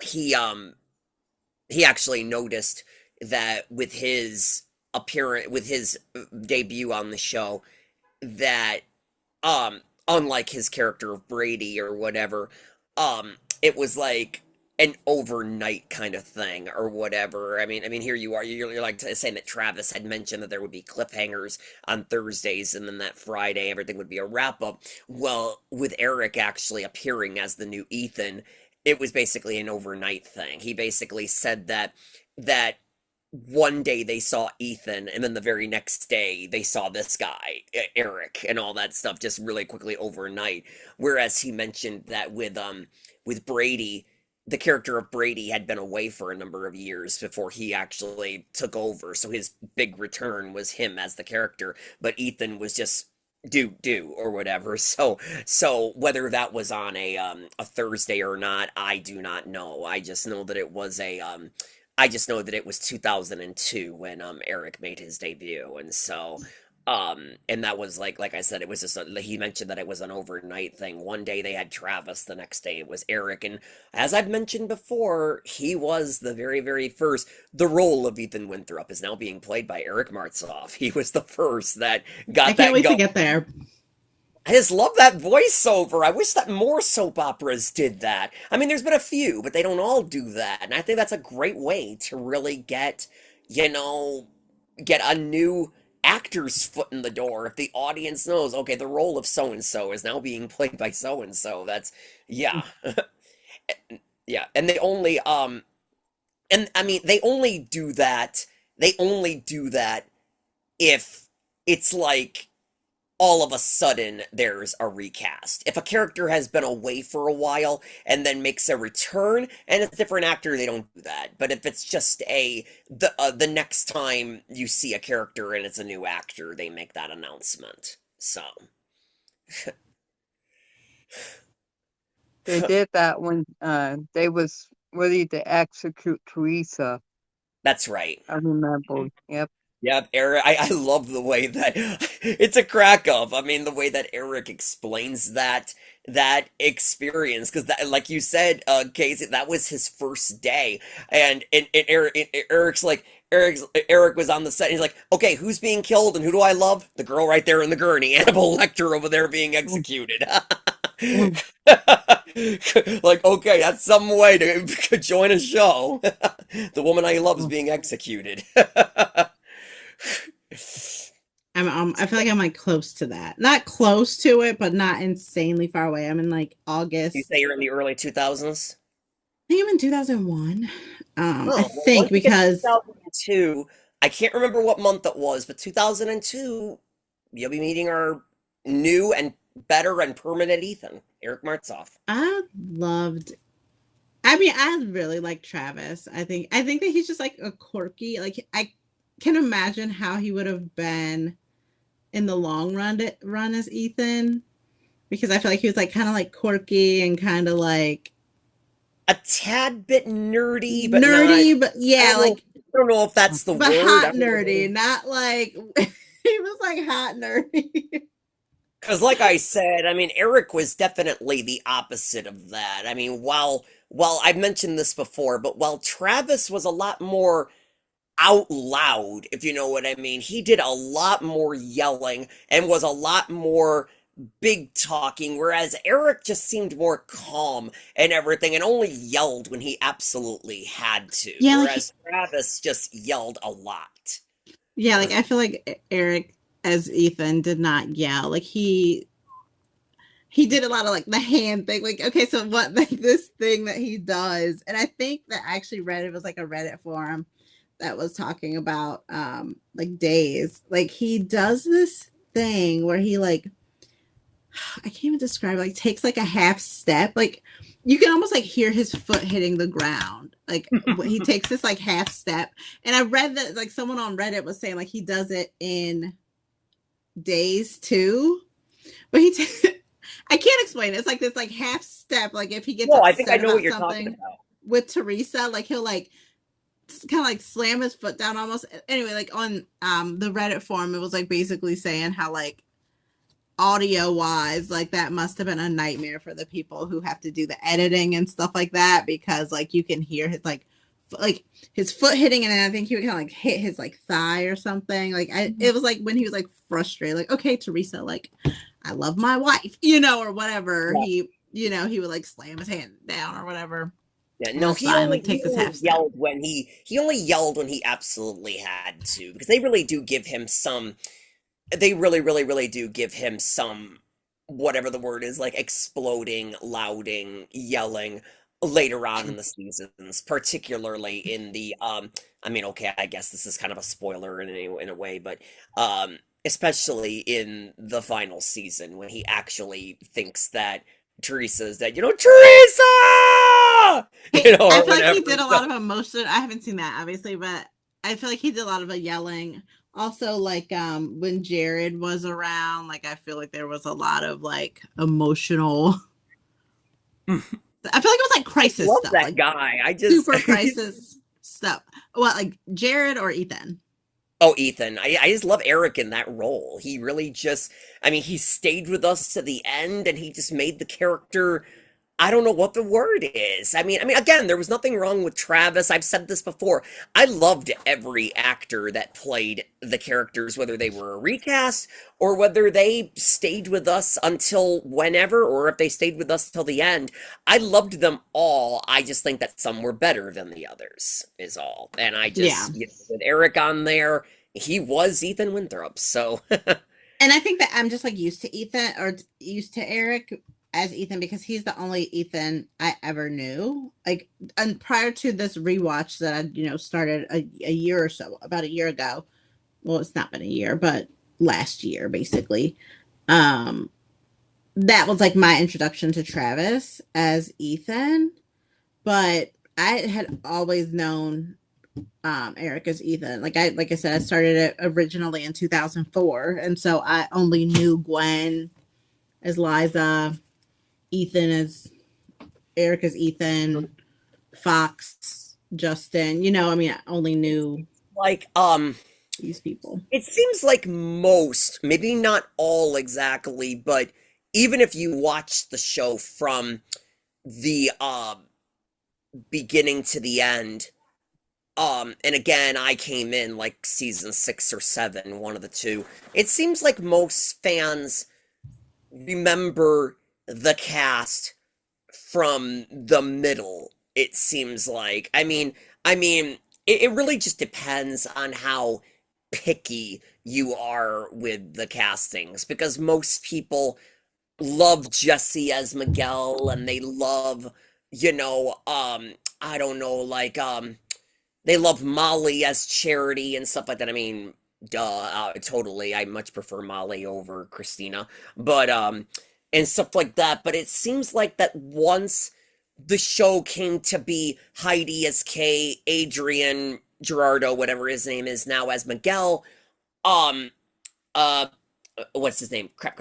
he um he actually noticed that with his appearance, with his debut on the show, that unlike his character of Brady or whatever, it was like an overnight kind of thing or whatever. I mean, here you are, you're like saying that Travis had mentioned that there would be cliffhangers on Thursdays, and then that Friday everything would be a wrap up. Well, with Eric actually appearing as the new Ethan, it was basically an overnight thing. He basically said that one day they saw Ethan, and then the very next day they saw this guy, Eric, and all that stuff just really quickly overnight. Whereas he mentioned that with Brady, the character of Brady had been away for a number of years before he actually took over. So his big return was him as the character, but Ethan was just do or whatever. So whether that was on a Thursday or not, I do not know. I just know that it was 2002 when Eric made his debut, and so and that was like I said, it was just he mentioned that it was an overnight thing. One day they had Travis, the next day it was Eric, and as I've mentioned before, he was the very first. The role of Ethan Winthrop is now being played by Eric Martzoff. He was the first that I got can't that wait to going. get there. I just love that voiceover. I wish that more soap operas did that. I mean, there's been a few, but they don't all do that. And I think that's a great way to really you know, get a new actor's foot in the door. If the audience knows, okay, the role of so and so is now being played by so and so. Yeah, yeah. And I mean, they only do that. They only do that if it's like all of a sudden there's a recast. If a character has been away for a while and then makes a return and it's a different actor, they don't do that. But if it's just the next time you see a character and it's a new actor, they make that announcement. So, They did that when they was ready to execute Teresa. That's right. I remember. Yep. Yep, Eric. I love the way that it's a crack up. I mean, the way that Eric explains that experience, because that, like you said, Casey, that was his first day, and Eric's like Eric was on the set. He's like, okay, who's being killed and who do I love? The girl right there in the gurney, Annabelle Lecter over there being Mm, executed. mm, Like, okay, that's some way to join a show. The woman I love is mm. being executed. I feel like I'm like close to that. Not close to it, but not insanely far away. I'm in like You August. say you're in the early 2000s? I think I'm in 2001. I Oh, well, think once you get to because 2002, I can't remember what month it was, but 2002, you'll be meeting our new and better and permanent Ethan, Eric Martzoff. I loved I mean, I really like Travis. I think that he's just like a quirky, like I can imagine how he would have been in the long run as Ethan because I feel like he was like kind of like quirky and kind of like A tad bit nerdy, but not, nerdy, but I yeah, don't know, like I don't know if that's the but word. I hot don't nerdy, know. not like he was like hot nerdy. Because, like I said, I mean, Eric was definitely the opposite of that. I mean, while I've mentioned this before, but while Travis was a lot more out loud, if you know what I mean, he did a lot more yelling and was a lot more big talking, whereas Eric just seemed more calm and everything and only yelled when he absolutely had to, Yeah, like whereas Travis just yelled a lot. yeah, like I feel like Eric as Ethan did not yell. Like he did a lot of like the hand thing. Like, okay, so what like this thing that he does, and I think that I actually read it was like a Reddit forum that was talking about like days. Like he does this thing where he like I can't even describe it, like takes like a half step. Like you can almost like hear his foot hitting the ground. Like he takes this like half step. And I read that like someone on Reddit was saying like he does it in days too. But I can't explain it. It's like this like half step. Like if he gets No, I think I upset know what about you're talking something about. with Teresa, like he'll like kind of like slam his foot down almost. Anyway, like on the Reddit forum, it was like basically saying how like audio wise, like that must have been a nightmare for the people who have to do the editing and stuff like that because like you can hear his like his foot hitting and then I think he would kind of like hit his like thigh or something. Like it was like when he was like frustrated, like, okay, Teresa, like I love my wife, or whatever. Yeah. He would like slam his hand down or whatever. Yeah, And no, that's fine. Like take this half step. he only yelled when he absolutely had to because they really do give him some they really do give him some whatever the word is like exploding, louding, yelling later on in the seasons, particularly in the I mean, okay, I guess this is kind of a spoiler in a way, but especially in the final season when he actually thinks that Teresa's dead, Teresa, I or feel like he whatever. did a So, lot of emotion. I haven't seen that obviously, but I feel like he did a lot of yelling. Also, like when Jared was around, like I feel like there was a lot of like emotional. I feel like it was like I crisis love stuff, that like guy. I just super crisis stuff. What, like Jared or Ethan? Oh, Ethan. I just love Eric in that role. He really just, I mean, he stayed with us to the end and he just made the character, I don't know what the word is. I mean, again, there was nothing wrong with Travis. I've said this before. I loved every actor that played the characters, whether they were a recast or whether they stayed with us until whenever, or if they stayed with us till the end. I loved them all. I just think that some were better than the others, is all. And I Yeah. just, with Eric on there, he was Ethan Winthrop. So, And I think that I'm just like used to Ethan or used to Eric as Ethan because he's the only Ethan I ever knew. Like, and prior to this rewatch that I, started a year or so, about a year ago. Well, it's not been a year, but last year, basically. Um, that was like my introduction to Travis as Ethan. But I had always known Eric as Ethan. Like I said, I started it originally in 2004, and so I only knew Gwen as Liza, Ethan as Eric as Ethan, Fox, Justin. I mean, I only knew Like, these people. it seems like most, maybe not all exactly, but even if you watch the show from the beginning to the end, and again, I came in like season 6 or 7, one of the two. It seems like most fans remember the cast from the middle, it seems like. I mean, it really just depends on how picky you are with the castings, because most people love Jesse as Miguel, and they love, I don't know, like, they love Molly as Charity and stuff like that. I mean, duh, totally. I much prefer Molly over Christina, but and stuff like that. But it seems like that once the show came to be Heidi as Kay, Adrian Gerardo, whatever his name is now, as Miguel, um, uh, what's his name? Crap.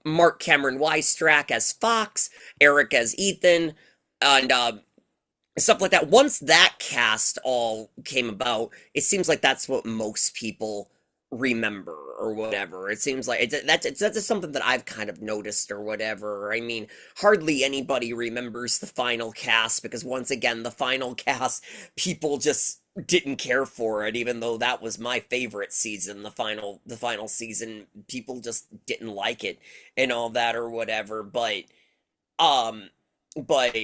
Mark Cameron Weistrack as Fox, Eric as Ethan, and stuff like that. Once that cast all came about, it seems like that's what most people remember or whatever. It seems like that's just something that I've kind of noticed or whatever. I mean, hardly anybody remembers the final cast, because once again, the final cast, people just didn't care for it, even though that was my favorite season. The final season, people just didn't like it and all that or whatever. Um but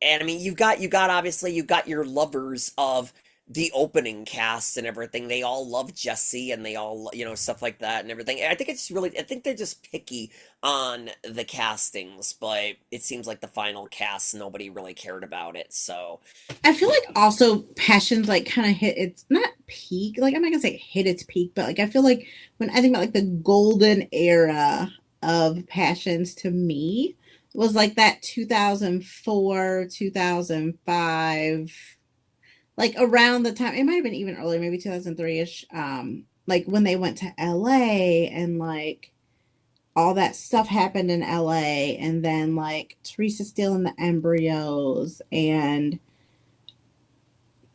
and I mean, you got obviously, you got your lovers of the opening cast and everything. They all love Jesse, and they all, stuff like that and everything. I think I think they're just picky on the castings, but it seems like the final cast, nobody really cared about it. So, I feel like also Passions like kind of hit its not peak. Like I'm not gonna say hit its peak, but like I feel like when I think about like the golden era of Passions to me was like that 2004, 2005, like around the time it might have been even earlier, maybe 2003ish. Like when they went to LA and like all that stuff happened in LA, and then like Teresa Steele and the embryos and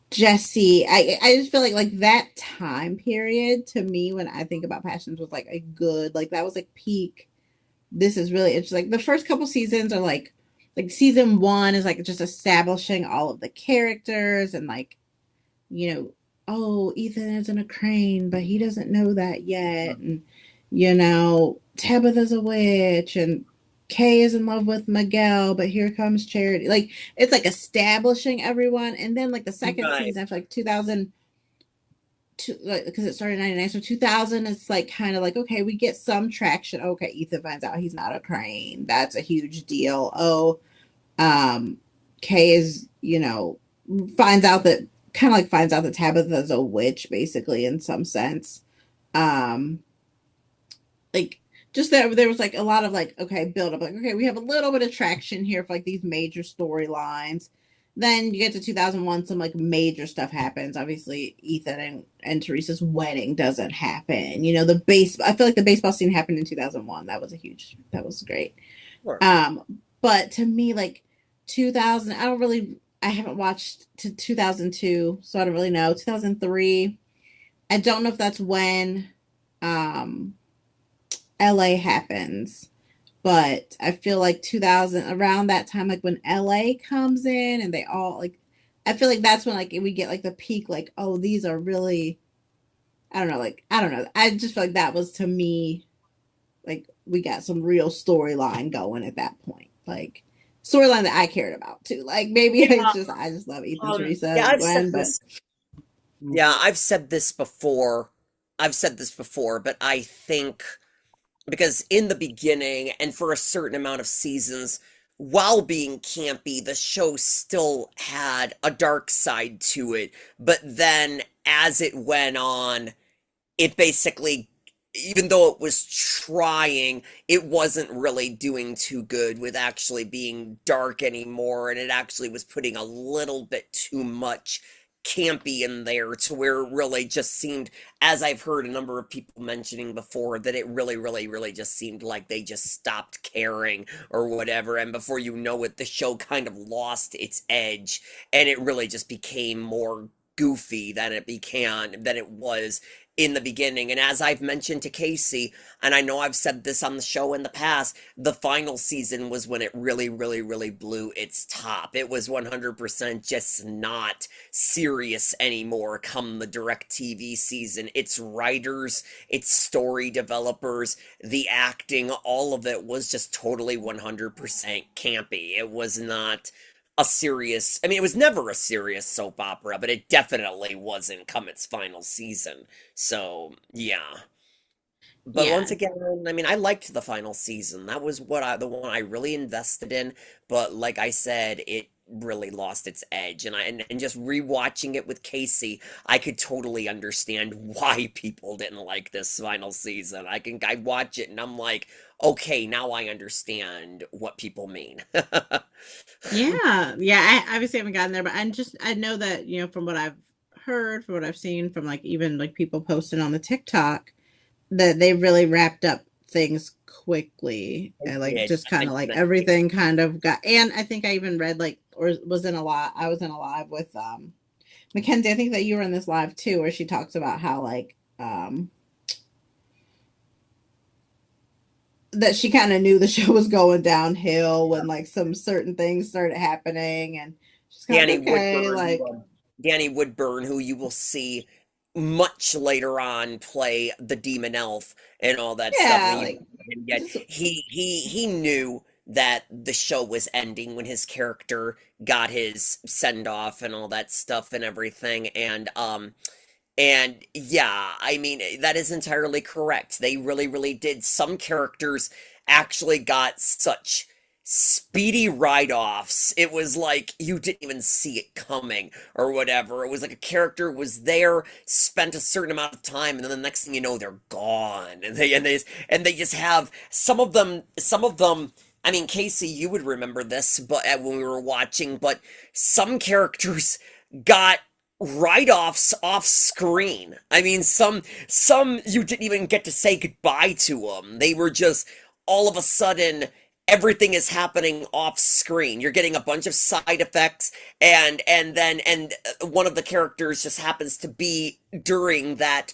Jesse. I just feel like that time period to me when I think about Passions was like a good, like that was like peak. This is really interesting. Like the first couple seasons are like season one is like just establishing all of the characters and like, you know, oh, Ethan isn't a crane, but he doesn't know that yet. And, Tabitha's a witch and Kay is in love with Miguel, but here comes Charity. Like, it's like establishing everyone. And then, like, the second right. season, after like 2000, like, because it started in 99. So 2000, it's like kind of like, okay, we get some traction. Okay, Ethan finds out he's not a crane. That's a huge deal. Oh, um, Kay is, finds out that finds out that Tabitha's a witch, basically, in some sense. Um, like just that there was like a lot of like, okay, build up, like, okay, we have a little bit of traction here for like these major storylines. Then you get to 2001, some like major stuff happens. Obviously, Ethan and Teresa's wedding doesn't happen. I feel like the baseball scene happened in 2001. That was great. Sure. But to me, like 2000, I haven't watched to 2002, so I don't really know. 2003, I don't know if that's when um, LA happens, but I feel like 2000, around that time, like when LA comes in and they all like, I feel like that's when like we get like the peak, like, oh, these are really, I don't know, like, I don't know. I just feel like that was to me like we got some real storyline going at that point. Like storyline that I cared about too. Like maybe Yeah, I just love Ethan, Teresa, yeah, and Gwen, but I've said this before. But I think, because in the beginning and for a certain amount of seasons, while being campy, the show still had a dark side to it. But then as it went on, it basically, even though it was trying, it wasn't really doing too good with actually being dark anymore, and it actually was putting a little bit too much campy in there to where it really just seemed, as I've heard a number of people mentioning before, that it really just seemed like they just stopped caring or whatever. And before you know it, the show kind of lost its edge and it really just became more goofy than it was in the beginning. And as I've mentioned to Casey, and I know I've said this on the show in the past, the final season was when it really blew its top. It was 100% just not serious anymore come the direct TV season. Its writers, its story developers, the acting, all of it was just totally 100% campy. It was not a serious, I mean, it was never a serious soap opera, but it definitely wasn't come its final season. So, yeah. But once Yeah. again, I mean, I liked the final season. That was the one I really invested in. But like I said, it really lost its edge. And just rewatching it with Casey, I could totally understand why people didn't like this final season. I watch it and I'm like, okay, now I understand what people mean. Yeah. Yeah. I obviously haven't gotten there, but I know that, from what I've heard, from what I've seen from like even like people posting on the TikTok, that they really wrapped up things quickly I and like did. just I kind of mentioned like that. everything kind of got, and I think I even read like, or was in a live, I was in a live with Mackenzie. I think that you were in this live too, where she talks about how like that she kind of knew the show was going downhill when like some certain things started happening, and she's kind of Danny like, okay, Woodburn, like, Danny Woodburn, who you will see much later on play the demon elf and all that stuff. yeah, And like yet just he knew that the show was ending when his character got his send off and all that stuff and everything. And yeah, I mean, that is entirely correct. They really did. Some characters actually got such speedy write-offs. It was like you didn't even see it coming or whatever. It was like a character was there, spent a certain amount of time, and then the next thing you know, they're gone. And they just have some of them. I mean, Casey, you would remember this, but when we were watching, but some characters got write-offs off screen. I mean, some you didn't even get to say goodbye to them. They were just all of a sudden everything is happening off screen. You're getting a bunch of side effects and one of the characters just happens to be during that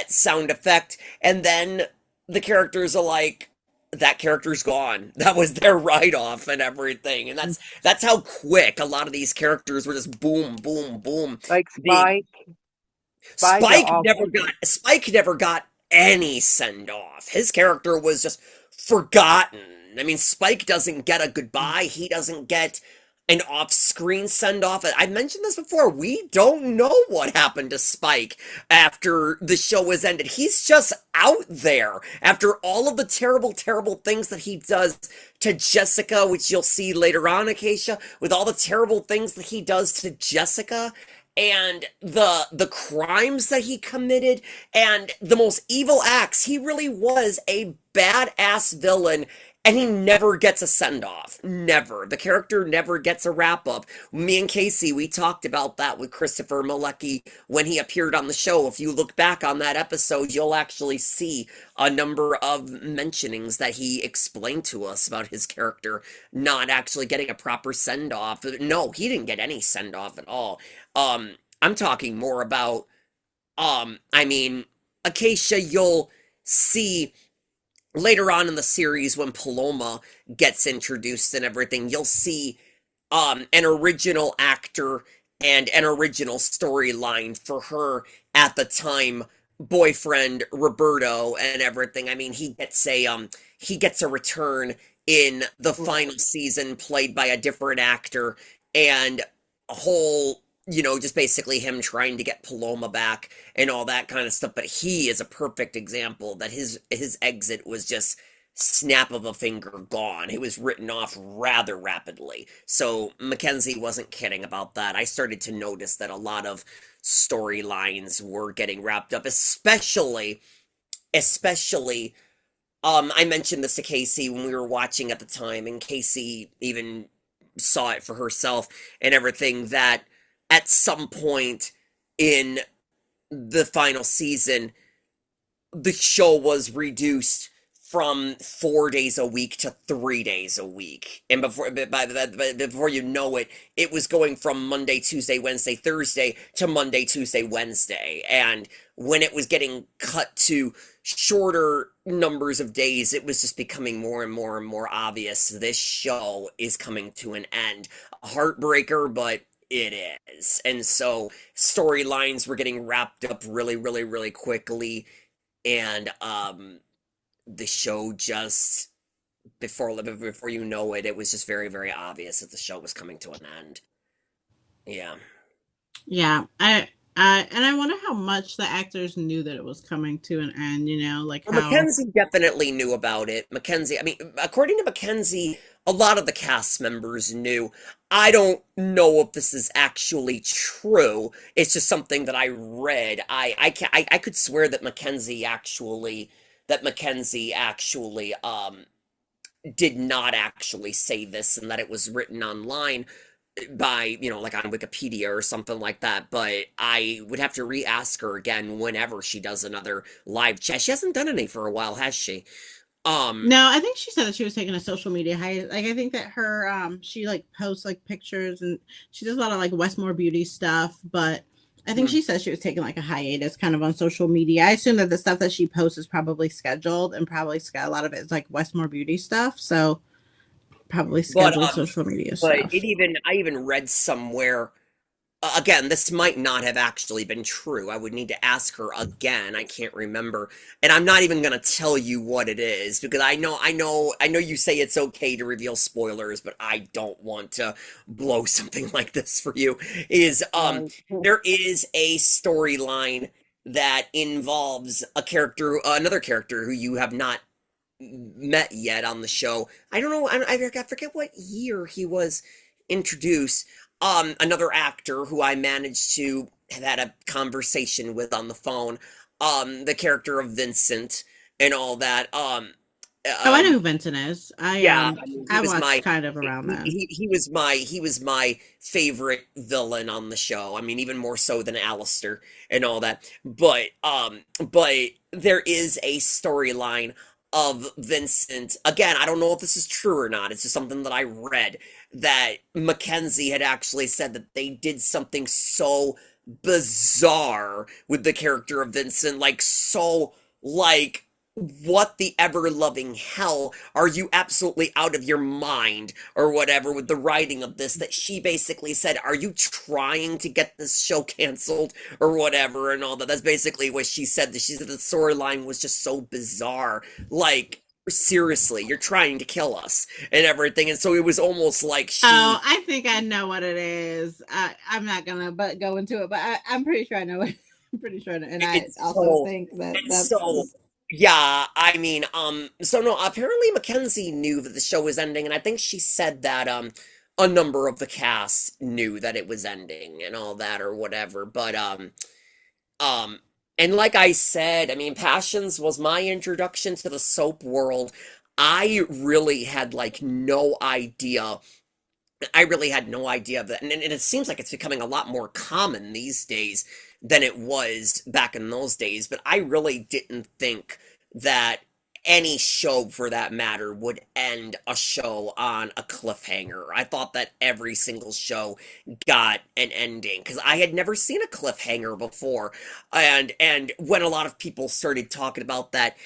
sound effect and then the characters are like that character's gone. That was their write-off and everything. And that's how quick a lot of these characters were just boom like being Spike Spike never got any send off. His character was just forgotten. I mean, Spike doesn't get a goodbye. He doesn't get an off-screen send-off. I mentioned this before. We don't know what happened to Spike after the show was ended. He's just out there after all of the terrible things that he does to Jessica, which you'll see later on, Acacia, with all the terrible things that he does to Jessica and the crimes that he committed and the most evil acts. He really was a badass villain and he never gets a send off. Never. The character never gets a wrap up. Me and Casey, we talked about that with Christopher Malecki when he appeared on the show. If you look back on that episode, you'll actually see a number of mentionings that he explained to us about his character not actually getting a proper send off. No, he didn't get any send off at all. I'm talking more about, I mean, Acacia, you'll see later on in the series when Paloma gets introduced and everything, you'll see an original actor and an original storyline for her at the time boyfriend Roberto and everything. I mean, he gets a return in the final season played by a different actor and a whole just basically him trying to get Paloma back and all that kind of stuff. But he is a perfect example that his exit was just snap of a finger gone. It was written off rather rapidly. So Mackenzie wasn't kidding about that. I started to notice that a lot of storylines were getting wrapped up, especially I mentioned this to Casey when we were watching at the time, and Casey even saw it for herself and everything that at some point in the final season, the show was reduced from 4 days a week to 3 days a week. And before you know it, it was going from Monday, Tuesday, Wednesday, Thursday to Monday, Tuesday, Wednesday. And when it was getting cut to shorter numbers of days, it was just becoming more and more and more obvious this show is coming to an end. A heartbreaker, but it is. And so storylines were getting wrapped up really, really, really quickly. And the show just before you know it, it was just very, very obvious that the show was coming to an end. Yeah. Yeah, and I wonder how much the actors knew that it was coming to an end, like Well, how. Mackenzie definitely knew about it. Mackenzie, I mean, according to Mackenzie, a lot of the cast members knew. I don't know if this is actually true. It's just something that I read. I could swear that Mackenzie actually did not actually say this and that it was written online by, like on Wikipedia or something like that, but I would have to re-ask her again whenever she does another live chat. She hasn't done any for a while, has she? Um, No, I think she said that she was taking a social media hiatus. Like I think that her she like posts like pictures and she does a lot of like Westmore beauty stuff, but I think hmm. she said she was taking like a hiatus kind of on social media. I assume that the stuff that she posts is probably scheduled and probably a lot of it is like Westmore beauty stuff, so probably but scheduled social media it stuff. even I even read somewhere. Again, this might not have actually been true. I would need to ask her again. I can't remember. And I'm not even gonna tell you what it is because I know you say it's okay to reveal spoilers, but I don't want to blow something like this for you. Is Right. there is a storyline that involves another character who you have not met yet on the show. I don't know. I forget what year he was introduced. Another actor who I managed to have had a conversation with on the phone. The character of Vincent and all that. Oh, I know Um, who Vincent is. I yeah, I mean, he I was watched my kind of he, around then. he was my favorite villain on the show. I mean, even more so than Alistair and all that. But there is a storyline of Vincent. Again, I don't know if this is true or not. It's just something that I read that Mackenzie had actually said that they did something so bizarre with the character of Vincent, like so like what the ever loving hell are you absolutely out of your mind or whatever with the writing of this that she basically said are you trying to get this show canceled or whatever and all that. That's basically what she said. That she said the storyline was just so bizarre, like seriously you're trying to kill us and everything. And so it was almost like Oh, she I think I know what it is. I'm not gonna but go into it, but I'm pretty sure I know it. I'm pretty sure, and I it's also so think that it's so yeah, I mean, so no, apparently Mackenzie knew that the show was ending, and I think she said that, a number of the cast knew that it was ending and all that or whatever, but, um, and like I said, I mean, Passions was my introduction to the soap world. I really had, like, no idea I really had no idea of that. And it seems like it's becoming a lot more common these days than it was back in those days. But I really didn't think that any show for that matter would end a show on a cliffhanger. I thought that every single show got an ending because I had never seen a cliffhanger before. And when a lot of people started talking about that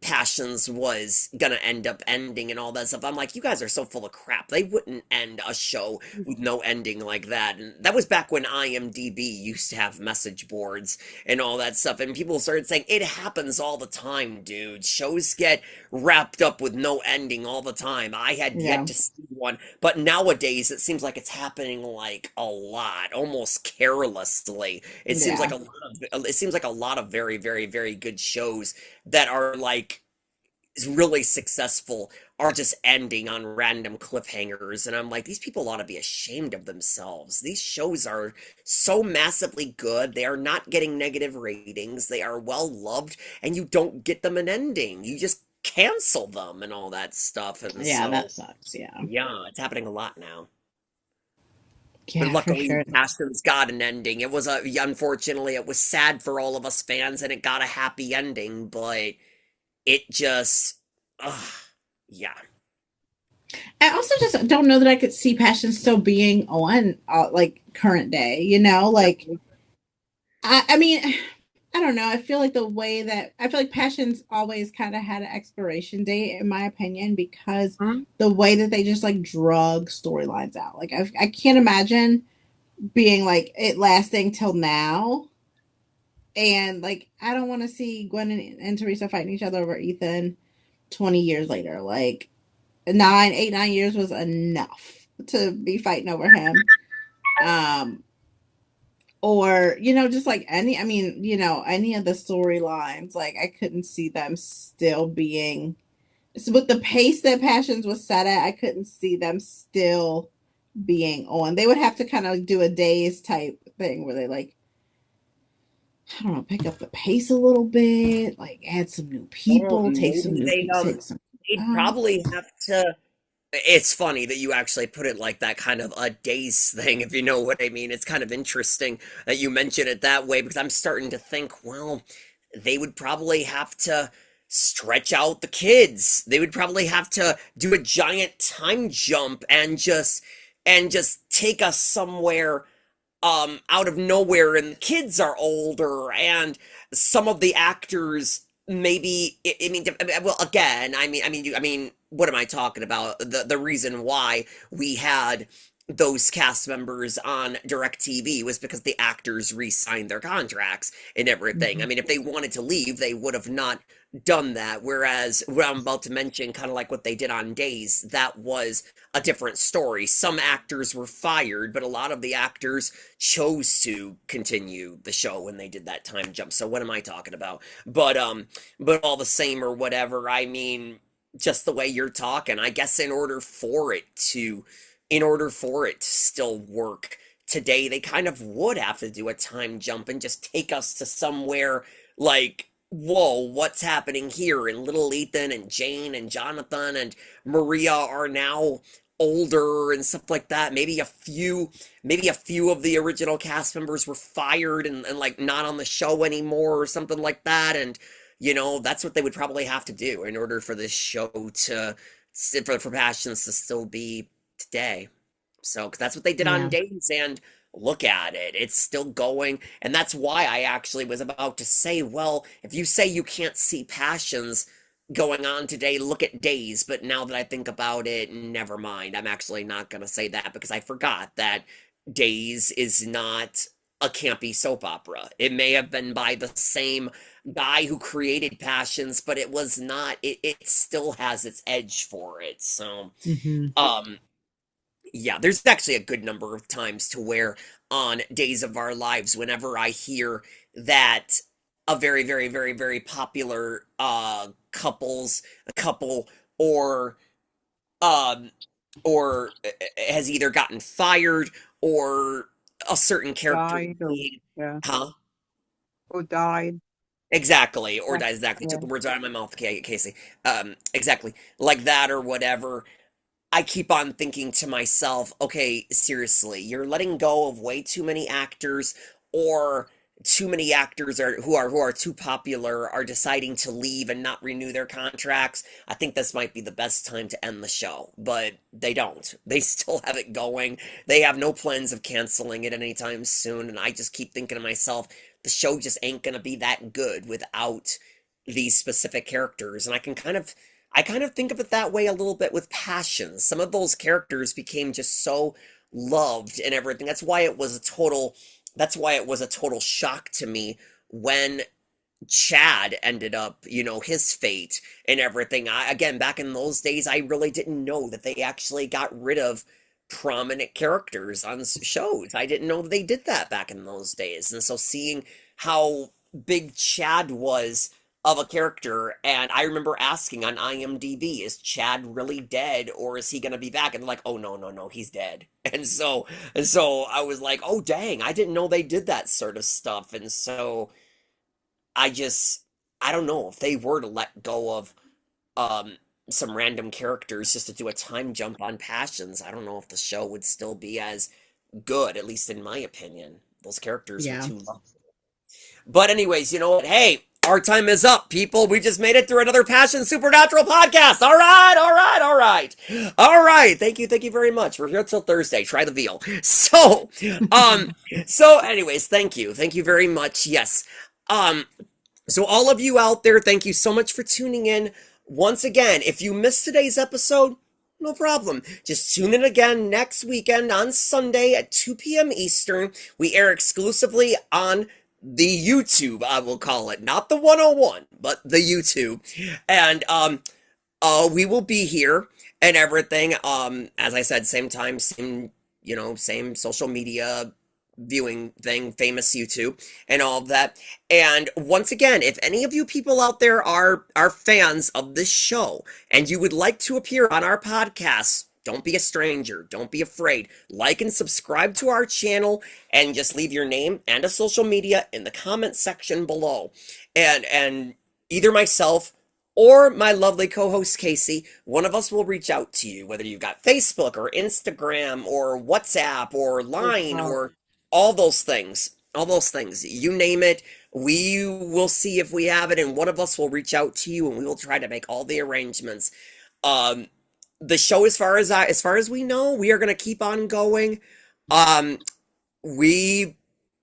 Passions was gonna end up ending and all that stuff. I'm like, you guys are so full of crap. They wouldn't end a show with no ending like that. And that was back when IMDb used to have message boards and all that stuff. And people started saying, it happens all the time, dude. Shows get wrapped up with no ending all the time. I had yet yeah, to see one. But nowadays, it seems like it's happening like a lot, almost carelessly. yeah, It seems like a lot of very, very, very good shows that are like really successful are just ending on random cliffhangers. And I'm like, these people ought to be ashamed of themselves. These shows are so massively good. They are not getting negative ratings. They are well loved, and you don't get them an ending. You just cancel them and all that stuff. And yeah. so, That sucks. Yeah. yeah, it's happening a lot now. But Yeah, for luckily, sure. Passions got an ending. It was unfortunately, it was sad for all of us fans, and it got a happy ending. But it just, ugh, yeah. I also just don't know that I could see Passion still being on like current day, you know? Like I mean, I don't know. I feel like the way that I feel like Passion's always kind of had an expiration date, in my opinion, because Mhm. the way that they just like drug storylines out. Like I can't imagine being like it lasting till now. And like I don't want to see Gwen and Teresa fighting each other over Ethan 20 years later. Like 9 8 9 years was enough to be fighting over him. Um, or just like any, I mean, any of the storylines, like I couldn't see them still being, so with the pace that Passions was set at, I couldn't see them still being on. They would have to kind of like do a days type thing where they like, I don't know, pick up the pace a little bit, like add some new Well, people, take some maybe new they people, take some they'd out. probably have to. It's funny that you actually put it like that, kind of a days thing, if you know what I mean. It's kind of interesting that you mention it that way because I'm starting to think, well, they would probably have to stretch out the kids. They would probably have to do a giant time jump and just take us somewhere out of nowhere, and the kids are older, and some of the actors maybe I mean well, again, I mean what am I talking about? The reason why we had those cast members on DirecTV was because the actors re-signed their contracts and everything. I Mhm. mean, if they wanted to leave, they would have not done that. Whereas what I'm about to mention, kind of like what they did on Days, that was a different story. Some actors were fired, but a lot of the actors chose to continue the show when they did that time jump. So what am I talking about? But all the same or whatever, I mean, just the way you're talking, I guess in order for it to still work today, they kind of would have to do a time jump and just take us to somewhere like, whoa, what's happening here? And little Ethan and Jane and Jonathan and Maria are now older and stuff like that. Maybe a few of the original cast members were fired and like not on the show anymore or something like that. And that's what they would probably have to do in order for this show to for Passions to still be today. So 'cause that's what they did on Yeah. Days, and look at it, it's still going. And that's why I actually was about to say, well, if you say you can't see Passions going on today, look at Days. But now that I think about it, never mind. I'm actually not gonna say that because I forgot that Days is not a campy soap opera. It may have been by the same guy who created Passions, but it was not. It still has its edge for it. So, Hmm. um, yeah, there's actually a good number of times to where on Days of Our Lives, whenever I hear that a very, very, very, very popular couple or um has either gotten fired or a certain character died or being, yeah, huh? or died. Exactly, or Yeah, dies, exactly. yeah. Took the words out of my mouth, Casey. Exactly. Like that or whatever. I keep on thinking to myself, okay, seriously, you're letting go of way too many actors, or too many actors who are too popular are deciding to leave and not renew their contracts. I think this might be the best time to end the show, but they don't. They still have it going. They have no plans of canceling it anytime soon, and I just keep thinking to myself, the show just ain't gonna be that good without these specific characters, and I kind of think of it that way a little bit with Passion. Some of those characters became just so loved and everything. That's why it was a total shock to me when Chad ended up, his fate and everything. Again, back in those days, I really didn't know that they actually got rid of prominent characters on shows. I didn't know they did that back in those days. And so seeing how big Chad was of a character, and I remember asking on IMDb, is Chad really dead or is he going to be back? And they're like, oh, no, no, no, he's dead. And so I was like, oh, dang, I didn't know they did that sort of stuff. And so I just I don't know if they were to let go of um some random characters just to do a time jump on Passions. I don't know if the show would still be as good, at least in my opinion. Those characters were Yeah. too long. But anyways, you know what? Hey, our time is up, people. We just made it through another Passion Supernatural podcast. All right, all right, all right. All right. Thank you very much. We're here till Thursday. Try the veal. Um, so anyways, thank you. Thank you very much. Yes. Um, so all of you out there, thank you so much for tuning in. Once again, if you missed today's episode, no problem. Just tune in again next weekend on Sunday at 2 p.m. Eastern. We air exclusively on the YouTube, I will call it. Not the 101, but the YouTube. And we will be here and everything. As I said, same time, same, same social media viewing thing, famous YouTube and all of that. And once again, if any of you people out there are fans of this show and you would like to appear on our podcast, don't be a stranger. Don't be afraid. Like and subscribe to our channel and just leave your name and a social media in the comment section below. And either myself or my lovely co-host Casey, one of us will reach out to you, whether you've got Facebook or Instagram or WhatsApp or Line or all those things. All those things. You name it, we will see if we have it, and one of us will reach out to you and we will try to make all the arrangements. The show, as far as we know, we are going to keep on going. We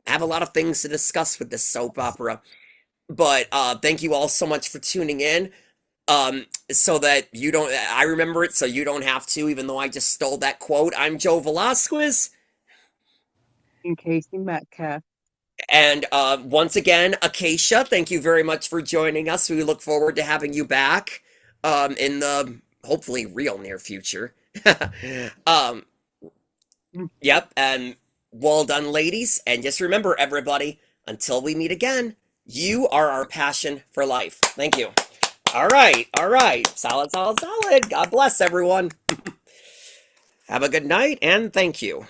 have a lot of things to discuss with this soap opera, but thank you all so much for tuning in. So that you don't, I remember it, so you don't have to, even though I just stole that quote. I'm Joe Velasquez. And Casey Metcalf. And once again, Acacia, thank you very much for joining us. We look forward to having you back in the hopefully real near future. um, yep, and well done, ladies. And just remember, everybody, until we meet again, you are our passion for life. Thank you. All right, all right. Solid, solid, solid. God bless everyone. Have a good night, and thank you.